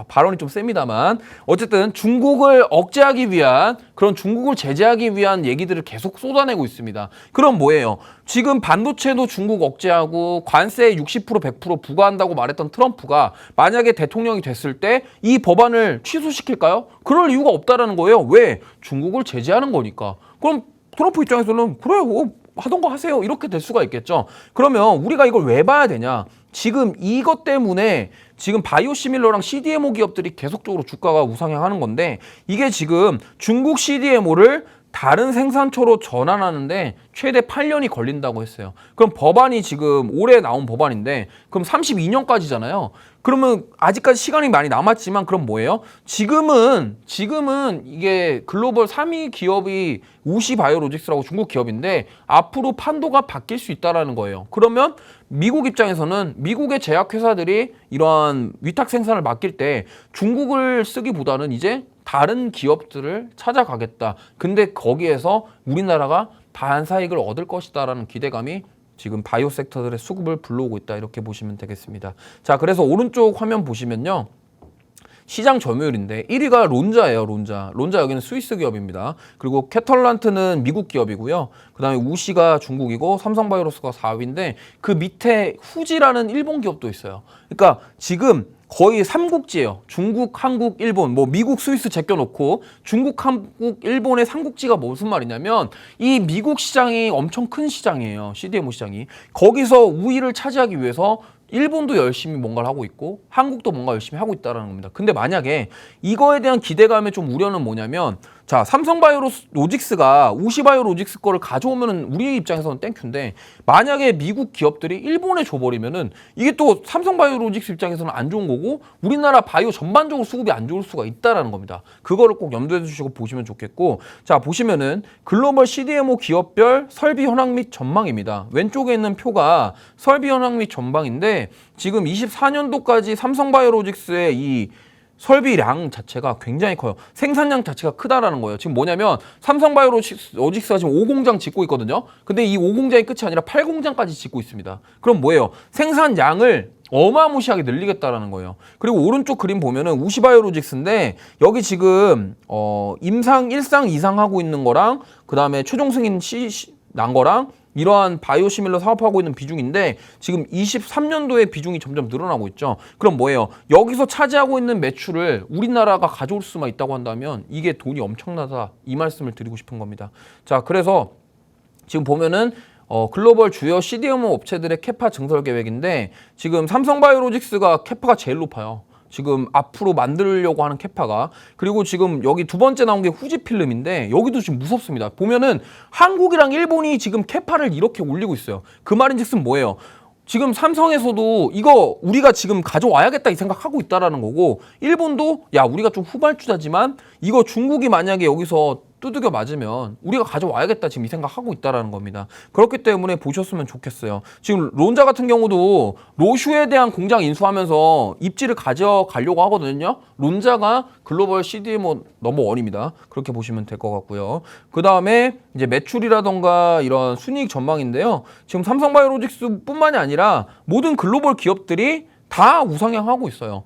발언이 좀 셉니다만 어쨌든 중국을 억제하기 위한 그런 중국을 제재하기 위한 얘기들을 계속 쏟아내고 있습니다. 그럼 뭐예요? 지금 반도체도 중국 억제하고 관세 60% 100% 부과한다고 말했던 트럼프가 만약에 대통령이 됐을 때 이 법안을 취소시킬까요? 그럴 이유가 없다라는 거예요. 왜? 중국을 제재하는 거니까. 그럼 트럼프 입장에서는 그래요. 하던 거 하세요. 이렇게 될 수가 있겠죠. 그러면 우리가 이걸 왜 봐야 되냐? 지금 이것 때문에 지금 바이오시밀러랑 CDMO 기업들이 계속적으로 주가가 우상향하는 건데 이게 지금 중국 CDMO를 다른 생산처로 전환하는데 최대 8년이 걸린다고 했어요. 그럼 법안이 지금 올해 나온 법안인데 그럼 32년까지잖아요. 그러면 아직까지 시간이 많이 남았지만 그럼 뭐예요? 지금은 이게 글로벌 3위 기업이 우시바이오로직스라고 중국 기업인데 앞으로 판도가 바뀔 수 있다라는 거예요. 그러면 미국 입장에서는 미국의 제약회사들이 이러한 위탁 생산을 맡길 때 중국을 쓰기보다는 이제 다른 기업들을 찾아가겠다. 근데 거기에서 우리나라가 반사익을 얻을 것이다라는 기대감이 지금 바이오 섹터들의 수급을 불러오고 있다. 이렇게 보시면 되겠습니다. 자, 그래서 오른쪽 화면 보시면요. 시장 점유율인데 1위가 론자예요. 론자 여기는 스위스 기업입니다. 그리고 캐털란트는 미국 기업이고요. 그 다음에 우시가 중국이고 삼성바이오로스가 4위인데 그 밑에 후지라는 일본 기업도 있어요. 그러니까 지금 거의 삼국지예요. 중국, 한국, 일본, 뭐 미국, 스위스 제껴놓고 중국, 한국, 일본의 삼국지가 무슨 말이냐면 이 미국 시장이 엄청 큰 시장이에요. CDMO 시장이. 거기서 우위를 차지하기 위해서 일본도 열심히 뭔가를 하고 있고 한국도 뭔가 열심히 하고 있다는 겁니다. 근데 만약에 이거에 대한 기대감에 좀 우려는 뭐냐면 자, 삼성바이오로직스가 우시바이오로직스 거를 가져오면은 우리 입장에서는 땡큐인데 만약에 미국 기업들이 일본에 줘버리면은 이게 또 삼성바이오로직스 입장에서는 안 좋은 거고 우리나라 바이오 전반적으로 수급이 안 좋을 수가 있다라는 겁니다. 그거를 꼭 염두에 두시고 보시면 좋겠고 자, 보시면은 글로벌 CDMO 기업별 설비 현황 및 전망입니다. 왼쪽에 있는 표가 설비 현황 및 전망인데 지금 24년도까지 삼성바이오로직스의 이 설비량 자체가 굉장히 커요. 생산량 자체가 크다라는 거예요. 지금 뭐냐면 삼성바이오로직스가 지금 5공장 짓고 있거든요. 근데 이 5공장이 끝이 아니라 8공장까지 짓고 있습니다. 그럼 뭐예요? 생산량을 어마무시하게 늘리겠다라는 거예요. 그리고 오른쪽 그림 보면은 우시바이오로직스인데 여기 지금 임상 1상 2상 하고 있는 거랑 그 다음에 최종 승인 난 거랑 이러한 바이오시밀러 사업하고 있는 비중인데 지금 23년도에 비중이 점점 늘어나고 있죠. 그럼 뭐예요? 여기서 차지하고 있는 매출을 우리나라가 가져올 수만 있다고 한다면 이게 돈이 엄청나다 이 말씀을 드리고 싶은 겁니다. 자, 그래서 지금 보면은 글로벌 주요 CDMO 업체들의 캐파 증설 계획인데 지금 삼성바이오로직스가 캐파가 제일 높아요. 지금 앞으로 만들려고 하는 캐파가. 그리고 지금 여기 두 번째 나온 게 후지필름인데 여기도 지금 무섭습니다. 보면은 한국이랑 일본이 지금 캐파를 이렇게 올리고 있어요. 그 말인즉슨 뭐예요? 지금 삼성에서도 이거 우리가 지금 가져와야겠다 이 생각하고 있다라는 거고 일본도 야 우리가 좀 후발주자지만 이거 중국이 만약에 여기서 두들겨 맞으면 우리가 가져와야겠다 지금 이 생각하고 있다라는 겁니다. 그렇기 때문에 보셨으면 좋겠어요. 지금 론자 같은 경우도 로슈에 대한 공장 인수하면서 입지를 가져가려고 하거든요. 론자가 글로벌 CDMO 넘버원입니다. 그렇게 보시면 될 것 같고요. 그 다음에 이제 매출이라던가 이런 순이익 전망인데요. 지금 삼성바이오로직스뿐만이 아니라 모든 글로벌 기업들이 다 우상향하고 있어요.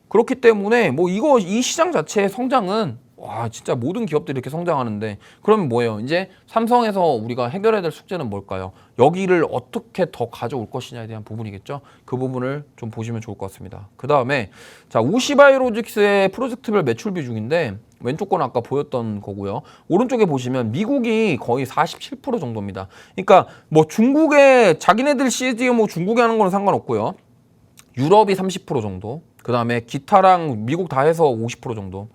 그렇기 때문에 뭐 이 시장 자체의 성장은 와 진짜 모든 기업들이 이렇게 성장하는데 그러면 뭐예요? 이제 삼성에서 우리가 해결해야 될 숙제는 뭘까요? 여기를 어떻게 더 가져올 것이냐에 대한 부분이겠죠. 그 부분을 좀 보시면 좋을 것 같습니다. 그 다음에 자 우시바이오로직스의 프로젝트별 매출 비중인데 왼쪽 건 아까 보였던 거고요. 오른쪽에 보시면 미국이 거의 47% 정도입니다. 그러니까 뭐 중국에 자기네들 CDMO 중국에 하는 거는 상관없고요. 유럽이 30% 정도. 그 다음에 기타랑 미국 다 해서 50% 정도.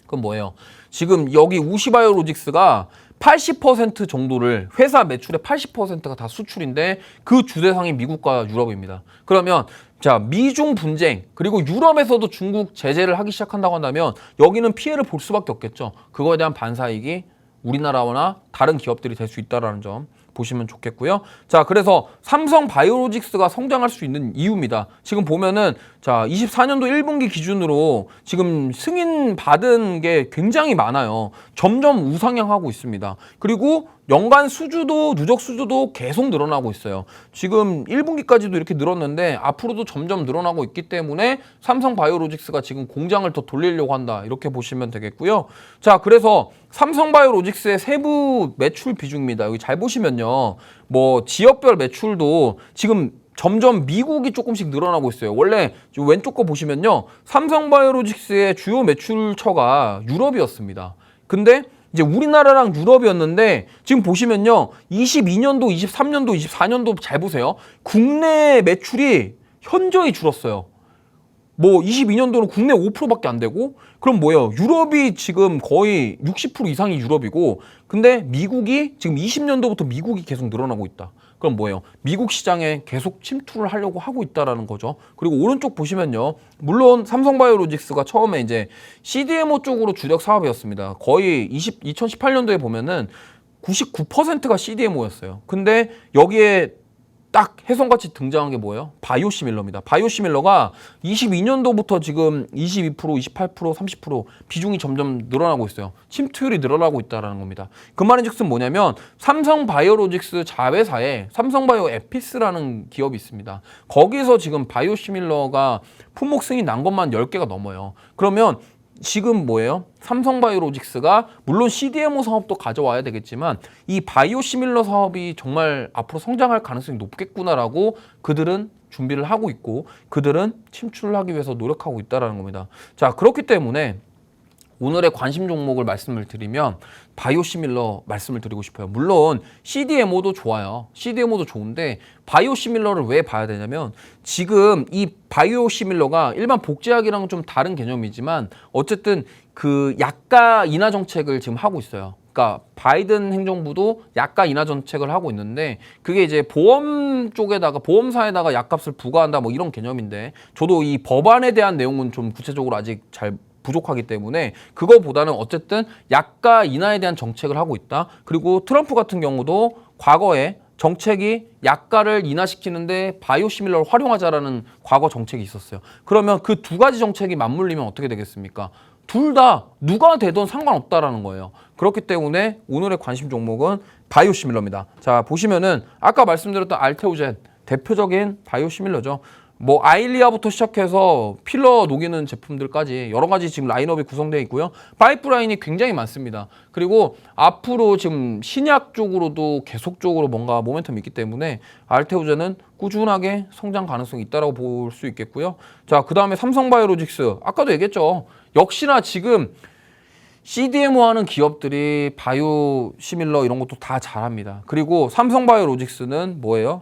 그건 뭐예요? 지금 여기 우시바이오로직스가 80% 정도를 회사 매출의 80%가 다 수출인데 그 주대상이 미국과 유럽입니다. 그러면 자, 미중 분쟁 그리고 유럽에서도 중국 제재를 하기 시작한다고 한다면 여기는 피해를 볼 수밖에 없겠죠. 그거에 대한 반사이익이 우리나라나 다른 기업들이 될 수 있다는 점 보시면 좋겠고요. 자, 그래서 삼성 바이오로직스가 성장할 수 있는 이유입니다. 지금 보면은 자, 24년도 1분기 기준으로 지금 승인 받은 게 굉장히 많아요. 점점 우상향하고 있습니다. 그리고 연간 수주도 누적 수주도 계속 늘어나고 있어요. 지금 1분기까지도 이렇게 늘었는데 앞으로도 점점 늘어나고 있기 때문에 삼성 바이오로직스가 지금 공장을 더 돌리려고 한다. 이렇게 보시면 되겠고요. 자, 그래서 삼성 바이오로직스의 세부 매출 비중입니다. 여기 잘 보시면요. 뭐 지역별 매출도 지금 점점 미국이 조금씩 늘어나고 있어요. 원래 왼쪽 거 보시면요. 삼성바이오로직스의 주요 매출처가 유럽이었습니다. 근데 이제 우리나라랑 유럽이었는데 지금 보시면요. 22년도, 23년도, 24년도 잘 보세요. 국내 매출이 현저히 줄었어요. 뭐 22년도는 국내 5%밖에 안 되고 그럼 뭐예요? 유럽이 지금 거의 60% 이상이 유럽이고 근데 미국이 지금 20년도부터 미국이 계속 늘어나고 있다. 그럼 뭐예요? 미국 시장에 계속 침투를 하려고 하고 있다라는 거죠. 그리고 오른쪽 보시면요. 물론 삼성바이오로직스가 처음에 이제 CDMO 쪽으로 주력 사업이었습니다. 거의 2018년도에 보면은 99%가 CDMO였어요. 근데 여기에 딱 혜성같이 등장한 게 뭐예요? 바이오시밀러입니다. 바이오시밀러가 22년도부터 지금 22%, 28%, 30% 비중이 점점 늘어나고 있어요. 침투율이 늘어나고 있다는 겁니다. 그 말인즉슨 뭐냐면 삼성바이오로직스 자회사에 삼성바이오에피스라는 기업이 있습니다. 거기서 지금 바이오시밀러가 품목 승인 난 것만 10개가 넘어요. 그러면 지금 뭐예요? 삼성바이오로직스가 물론 CDMO 사업도 가져와야 되겠지만 이 바이오시밀러 사업이 정말 앞으로 성장할 가능성이 높겠구나라고 그들은 준비를 하고 있고 그들은 침출을 하기 위해서 노력하고 있다는 겁니다. 자, 그렇기 때문에 오늘의 관심 종목을 말씀을 드리면 바이오시밀러 말씀을 드리고 싶어요. 물론 CDMO도 좋아요. CDMO도 좋은데 바이오시밀러를 왜 봐야 되냐면 지금 이 바이오시밀러가 일반 복제약이랑은 좀 다른 개념이지만 어쨌든 그 약가 인하 정책을 지금 하고 있어요. 그러니까 바이든 행정부도 약가 인하 정책을 하고 있는데 그게 이제 보험 쪽에다가 보험사에다가 약값을 부과한다 뭐 이런 개념인데 저도 이 법안에 대한 내용은 좀 구체적으로 아직 잘 부족하기 때문에 그거보다는 어쨌든 약가 인하에 대한 정책을 하고 있다. 그리고 트럼프 같은 경우도 과거에 정책이 약가를 인하시키는데 바이오시밀러를 활용하자라는 과거 정책이 있었어요. 그러면 그 두 가지 정책이 맞물리면 어떻게 되겠습니까? 둘 다 누가 되든 상관없다라는 거예요. 그렇기 때문에 오늘의 관심 종목은 바이오시밀러입니다. 자, 보시면은 아까 말씀드렸던 알테오젠 대표적인 바이오시밀러죠. 뭐 아일리아부터 시작해서 필러 녹이는 제품들까지 여러 가지 지금 라인업이 구성되어 있고요. 파이프라인이 굉장히 많습니다. 그리고 앞으로 지금 신약 쪽으로도 계속적으로 뭔가 모멘텀이 있기 때문에 알테오젠은 꾸준하게 성장 가능성이 있다고 볼 수 있겠고요. 자, 그 다음에 삼성바이오로직스 아까도 얘기했죠. 역시나 지금 CDMO 하는 기업들이 바이오시밀러 이런 것도 다 잘합니다. 그리고 삼성바이오로직스는 뭐예요?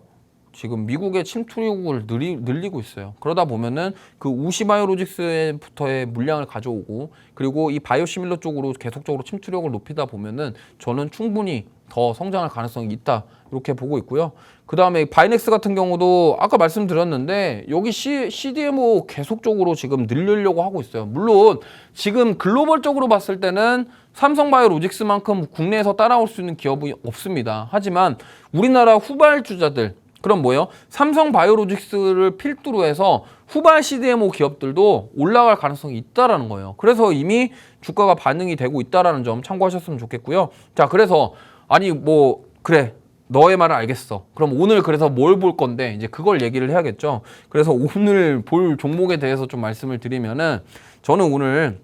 지금 미국의 침투력을 늘리고 있어요. 그러다 보면은 그 우시바이오로직스부터의 물량을 가져오고 그리고 이 바이오시밀러 쪽으로 계속적으로 침투력을 높이다 보면은 저는 충분히 더 성장할 가능성이 있다 이렇게 보고 있고요. 그 다음에 바이넥스 같은 경우도 아까 말씀드렸는데 여기 CDMO 계속적으로 지금 늘리려고 하고 있어요. 물론 지금 글로벌적으로 봤을 때는 삼성바이오로직스만큼 국내에서 따라올 수 있는 기업이 없습니다. 하지만 우리나라 후발주자들 그럼 뭐예요? 삼성바이오로직스를 필두로 해서 후발 CDMO 기업들도 올라갈 가능성이 있다라는 거예요. 그래서 이미 주가가 반응이 되고 있다라는 점 참고하셨으면 좋겠고요. 자, 그래서 아니 뭐 그래 너의 말을 알겠어. 그럼 오늘 그래서 뭘 볼 건데 이제 그걸 얘기를 해야겠죠. 그래서 오늘 볼 종목에 대해서 좀 말씀을 드리면은 저는 오늘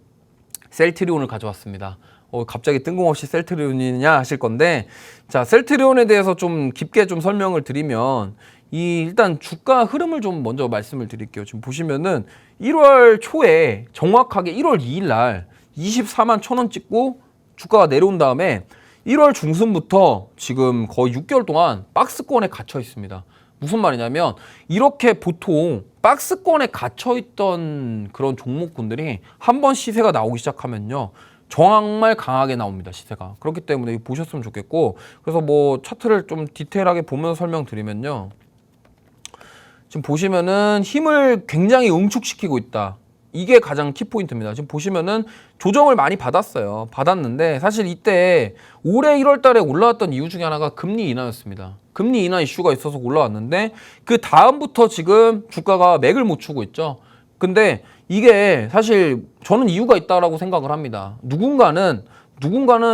셀트리온을 가져왔습니다. 갑자기 뜬금없이 셀트리온이냐 하실 건데 자, 셀트리온에 대해서 좀 깊게 좀 설명을 드리면 일단 주가 흐름을 좀 먼저 말씀을 드릴게요. 지금 보시면은 1월 초에 정확하게 1월 2일 날 24만 1,000원 찍고 주가가 내려온 다음에 1월 중순부터 지금 거의 6개월 동안 박스권에 갇혀 있습니다. 무슨 말이냐면 이렇게 보통 박스권에 갇혀있던 그런 종목군들이 한번 시세가 나오기 시작하면요. 정말 강하게 나옵니다, 시세가. 그렇기 때문에 이거 보셨으면 좋겠고, 그래서 뭐 차트를 좀 디테일하게 보면서 설명드리면요. 지금 보시면은 힘을 굉장히 응축시키고 있다. 이게 가장 키포인트입니다. 지금 보시면은 조정을 많이 받았어요. 받았는데 사실 이때 올해 1월 달에 올라왔던 이유 중에 하나가 금리 인하였습니다. 금리 인하 이슈가 있어서 올라왔는데 그 다음부터 지금 주가가 맥을 못 추고 있죠. 근데 이게 사실 저는 이유가 있다라고 생각을 합니다. 누군가는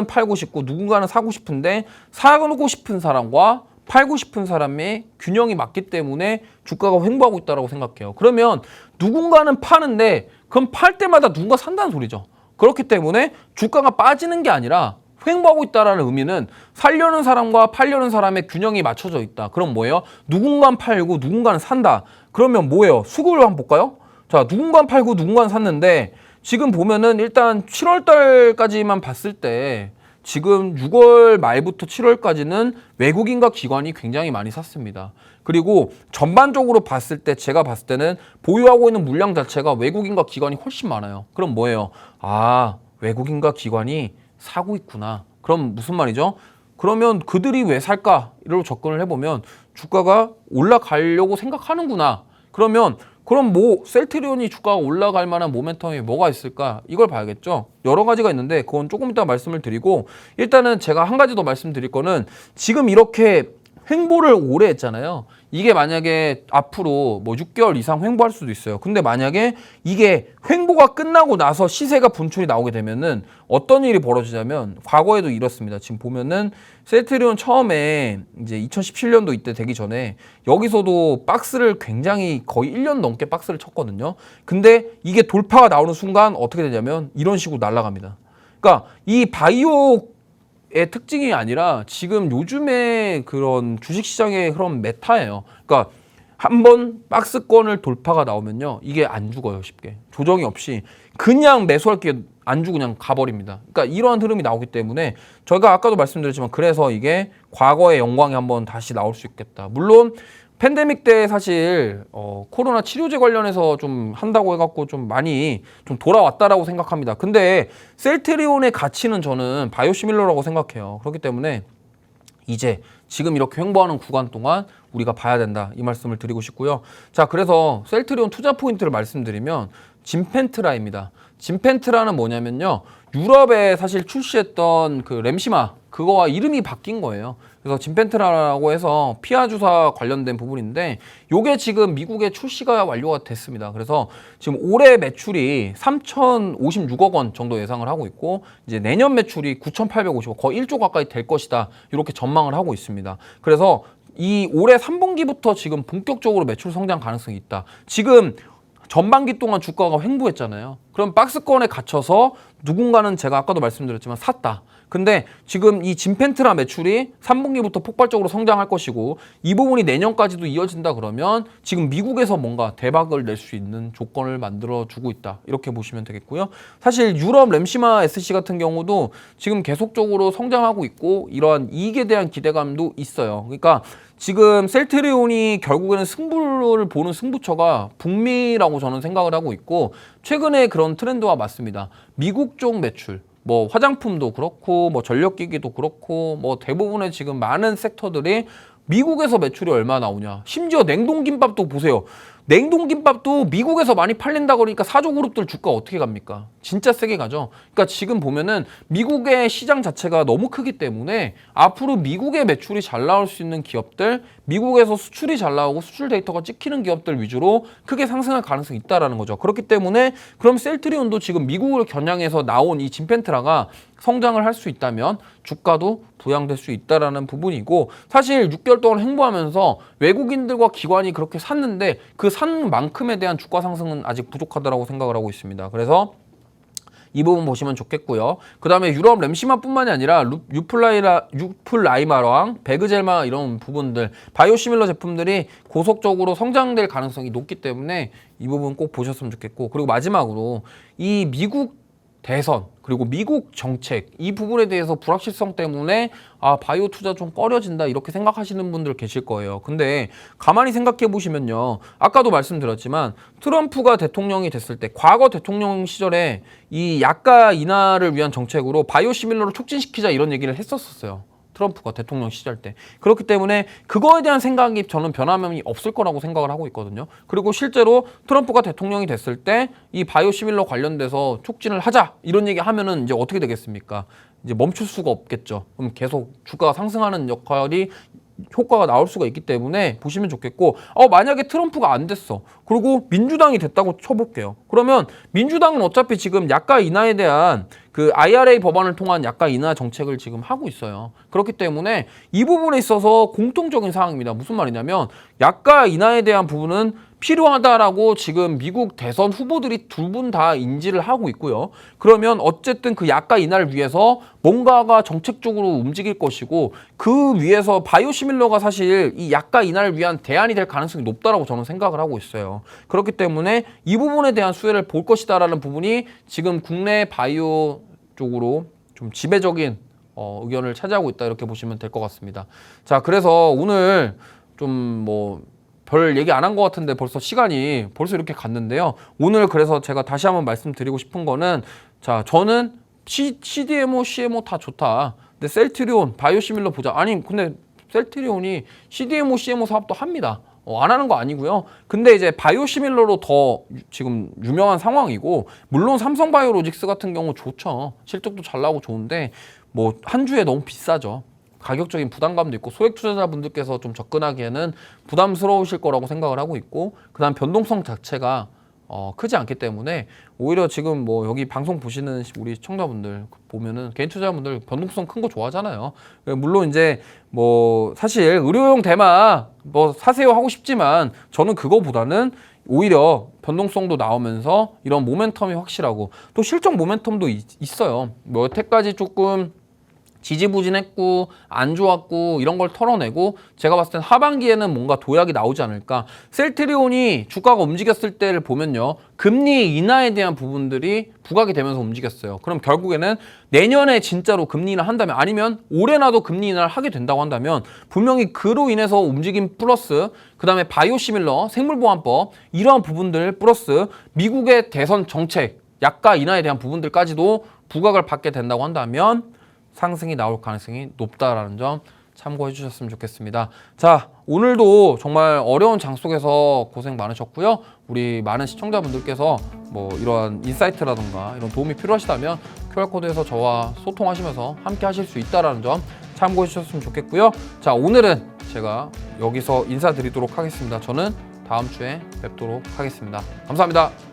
팔고 싶고 누군가는 사고 싶은데 사고 싶은 사람과 팔고 싶은 사람의 균형이 맞기 때문에 주가가 횡보하고 있다고 생각해요. 그러면 누군가는 파는데 그럼 팔 때마다 누군가 산다는 소리죠. 그렇기 때문에 주가가 빠지는 게 아니라 횡보하고 있다는 의미는 살려는 사람과 팔려는 사람의 균형이 맞춰져 있다. 그럼 뭐예요? 누군가는 팔고 누군가는 산다. 그러면 뭐예요? 수급을 한번 볼까요? 자, 누군가는 팔고 누군가는 샀는데 지금 보면은 일단 7월 달까지만 봤을 때 지금 6월 말부터 7월까지는 외국인과 기관이 굉장히 많이 샀습니다. 그리고 전반적으로 봤을 때 제가 봤을 때는 보유하고 있는 물량 자체가 외국인과 기관이 훨씬 많아요. 그럼 뭐예요? 아, 외국인과 기관이 사고 있구나. 그럼 무슨 말이죠? 그러면 그들이 왜 살까?로 접근을 해보면 주가가 올라가려고 생각하는구나. 그럼 뭐 셀트리온이 주가가 올라갈 만한 모멘텀이 뭐가 있을까? 이걸 봐야겠죠. 여러 가지가 있는데 그건 조금 이따 말씀을 드리고, 일단은 제가 한 가지 더 말씀드릴 거는 지금 이렇게 횡보를 오래 했잖아요. 이게 만약에 앞으로 뭐 6개월 이상 횡보할 수도 있어요. 근데 만약에 이게 횡보가 끝나고 나서 시세가 분출이 나오게 되면은 어떤 일이 벌어지냐면, 과거에도 이렇습니다. 지금 보면은 셀트리온 처음에 이제 2017년도 이때 되기 전에 여기서도 박스를 굉장히 거의 1년 넘게 박스를 쳤거든요. 근데 이게 돌파가 나오는 순간 어떻게 되냐면 이런 식으로 날아갑니다. 그러니까 이 바이오 의 특징이 아니라 지금 요즘의 그런 주식시장의 그런 메타예요. 그러니까 한번 박스권을 돌파가 나오면요, 이게 안 죽어요. 쉽게 조정이 없이 그냥 매수할 게 안 주고 그냥 가버립니다. 그러니까 이러한 흐름이 나오기 때문에 저희가 아까도 말씀드렸지만 그래서 이게 과거의 영광이 한번 다시 나올 수 있겠다. 물론 팬데믹 때 사실 코로나 치료제 관련해서 좀 한다고 해갖고 좀 많이 좀 돌아왔다라고 생각합니다. 근데 셀트리온의 가치는 저는 바이오시밀러라고 생각해요. 그렇기 때문에 이제 지금 이렇게 횡보하는 구간 동안 우리가 봐야 된다, 이 말씀을 드리고 싶고요. 자, 그래서 셀트리온 투자 포인트를 말씀드리면 진펜트라입니다. 진펜트라는 뭐냐면요, 유럽에 사실 출시했던 그 램시마, 그거와 이름이 바뀐 거예요. 그래서 진펜트라라고 해서 피하 주사 관련된 부분인데 요게 지금 미국에 출시가 완료가 됐습니다. 그래서 지금 올해 매출이 3,056억 원 정도 예상을 하고 있고, 이제 내년 매출이 9,850억, 거의 1조 가까이 될 것이다, 이렇게 전망을 하고 있습니다. 그래서 이 올해 3분기부터 지금 본격적으로 매출 성장 가능성이 있다. 지금 전반기 동안 주가가 횡보했잖아요. 그럼 박스권에 갇혀서 누군가는 제가 아까도 말씀드렸지만 샀다. 근데 지금 이 진펜트라 매출이 3분기부터 폭발적으로 성장할 것이고 이 부분이 내년까지도 이어진다 그러면 지금 미국에서 뭔가 대박을 낼 수 있는 조건을 만들어 주고 있다, 이렇게 보시면 되겠고요. 사실 유럽 램시마 SC 같은 경우도 지금 계속적으로 성장하고 있고 이러한 이익에 대한 기대감도 있어요. 그러니까 지금 셀트리온이 결국에는 승부를 보는 승부처가 북미라고 저는 생각을 하고 있고, 최근에 그런 트렌드와 맞습니다. 미국 쪽 매출, 뭐 화장품도 그렇고 뭐 전력기기도 그렇고 뭐 대부분의 지금 많은 섹터들이 미국에서 매출이 얼마 나오냐. 심지어 냉동김밥도 보세요. 냉동김밥도 미국에서 많이 팔린다 그러니까 사조그룹들 주가 어떻게 갑니까? 진짜 세게 가죠. 그러니까 지금 보면은 미국의 시장 자체가 너무 크기 때문에 앞으로 미국의 매출이 잘 나올 수 있는 기업들, 미국에서 수출이 잘 나오고 수출 데이터가 찍히는 기업들 위주로 크게 상승할 가능성이 있다라는 거죠. 그렇기 때문에 그럼 셀트리온도 지금 미국을 겨냥해서 나온 이 진펜트라가 성장을 할 수 있다면 주가도 부양될 수 있다라는 부분이고, 사실 6개월 동안 횡보하면서 외국인들과 기관이 그렇게 샀는데 그 산 만큼에 대한 주가 상승은 아직 부족하다고 생각을 하고 있습니다. 그래서 이 부분 보시면 좋겠고요. 그 다음에 유럽 램시마뿐만이 아니라 유플라이마랑 베그젤마 이런 부분들, 바이오시밀러 제품들이 고속적으로 성장될 가능성이 높기 때문에 이 부분 꼭 보셨으면 좋겠고, 그리고 마지막으로 이 미국 대선 그리고 미국 정책 이 부분에 대해서 불확실성 때문에 바이오 투자 좀 꺼려진다 이렇게 생각하시는 분들 계실 거예요. 근데 가만히 생각해 보시면요. 아까도 말씀드렸지만 트럼프가 대통령이 됐을 때 과거 대통령 시절에 이 약가 인하를 위한 정책으로 바이오 시밀러를 촉진시키자 이런 얘기를 했었어요. 트럼프가 대통령 시절 때. 그렇기 때문에 그거에 대한 생각이 저는 변함이 없을 거라고 생각을 하고 있거든요. 그리고 실제로 트럼프가 대통령이 됐을 때 이 바이오시밀러 관련돼서 촉진을 하자 이런 얘기 하면은 이제 어떻게 되겠습니까? 이제 멈출 수가 없겠죠. 그럼 계속 주가가 상승하는 역할이 효과가 나올 수가 있기 때문에 보시면 좋겠고 만약에 트럼프가 안 됐어. 그리고 민주당이 됐다고 쳐볼게요. 그러면 민주당은 어차피 지금 약가 인하에 대한 그 IRA 법안을 통한 약가 인하 정책을 지금 하고 있어요. 그렇기 때문에 이 부분에 있어서 공통적인 사항입니다. 무슨 말이냐면 약가 인하에 대한 부분은 필요하다라고 지금 미국 대선 후보들이 두 분 다 인지를 하고 있고요. 그러면 어쨌든 그 약가 인하를 위해서 뭔가가 정책적으로 움직일 것이고 그 위에서 바이오시밀러가 사실 이 약가 인하를 위한 대안이 될 가능성이 높다라고 저는 생각을 하고 있어요. 그렇기 때문에 이 부분에 대한 수혜를 볼 것이다라는 부분이 지금 국내 바이오 쪽으로 좀 지배적인 의견을 차지하고 있다 이렇게 보시면 될 것 같습니다. 자, 그래서 오늘 좀 별 얘기 안 한 것 같은데 벌써 시간이 벌써 이렇게 갔는데요. 오늘 그래서 제가 다시 한번 말씀드리고 싶은 거는 자, 저는 CDMO, CMO 다 좋다. 근데 셀트리온, 바이오시밀러 보자. 아니, 근데 셀트리온이 CDMO, CMO 사업도 합니다. 안 하는 거 아니고요. 근데 이제 바이오시밀러로 더 지금 유명한 상황이고 물론 삼성바이오로직스 같은 경우 좋죠. 실적도 잘 나오고 좋은데 한 주에 너무 비싸죠. 가격적인 부담감도 있고 소액 투자자분들께서 좀 접근하기에는 부담스러우실 거라고 생각을 하고 있고 그다음 변동성 자체가 크지 않기 때문에 오히려 지금 여기 방송 보시는 우리 시청자분들 보면은 개인 투자자분들 변동성 큰 거 좋아하잖아요. 물론 이제 사실 의료용 대마 사세요 하고 싶지만 저는 그거보다는 오히려 변동성도 나오면서 이런 모멘텀이 확실하고 또 실적 모멘텀도 있어요. 여태까지 조금 지지부진했고 안 좋았고 이런 걸 털어내고 제가 봤을 땐 하반기에는 뭔가 도약이 나오지 않을까. 셀트리온이 주가가 움직였을 때를 보면요. 금리 인하에 대한 부분들이 부각이 되면서 움직였어요. 그럼 결국에는 내년에 진짜로 금리 인하 한다면 아니면 올해나도 금리 인하를 하게 된다고 한다면 분명히 그로 인해서 움직임 플러스 그다음에 바이오시밀러, 생물보안법 이러한 부분들 플러스 미국의 대선 정책, 약가 인하에 대한 부분들까지도 부각을 받게 된다고 한다면 상승이 나올 가능성이 높다라는 점 참고해 주셨으면 좋겠습니다. 자, 오늘도 정말 어려운 장 속에서 고생 많으셨고요. 우리 많은 시청자분들께서 이러한 인사이트라든가 이런 도움이 필요하시다면 QR코드에서 저와 소통하시면서 함께 하실 수 있다는 점 참고해 주셨으면 좋겠고요. 자, 오늘은 제가 여기서 인사드리도록 하겠습니다. 저는 다음 주에 뵙도록 하겠습니다. 감사합니다.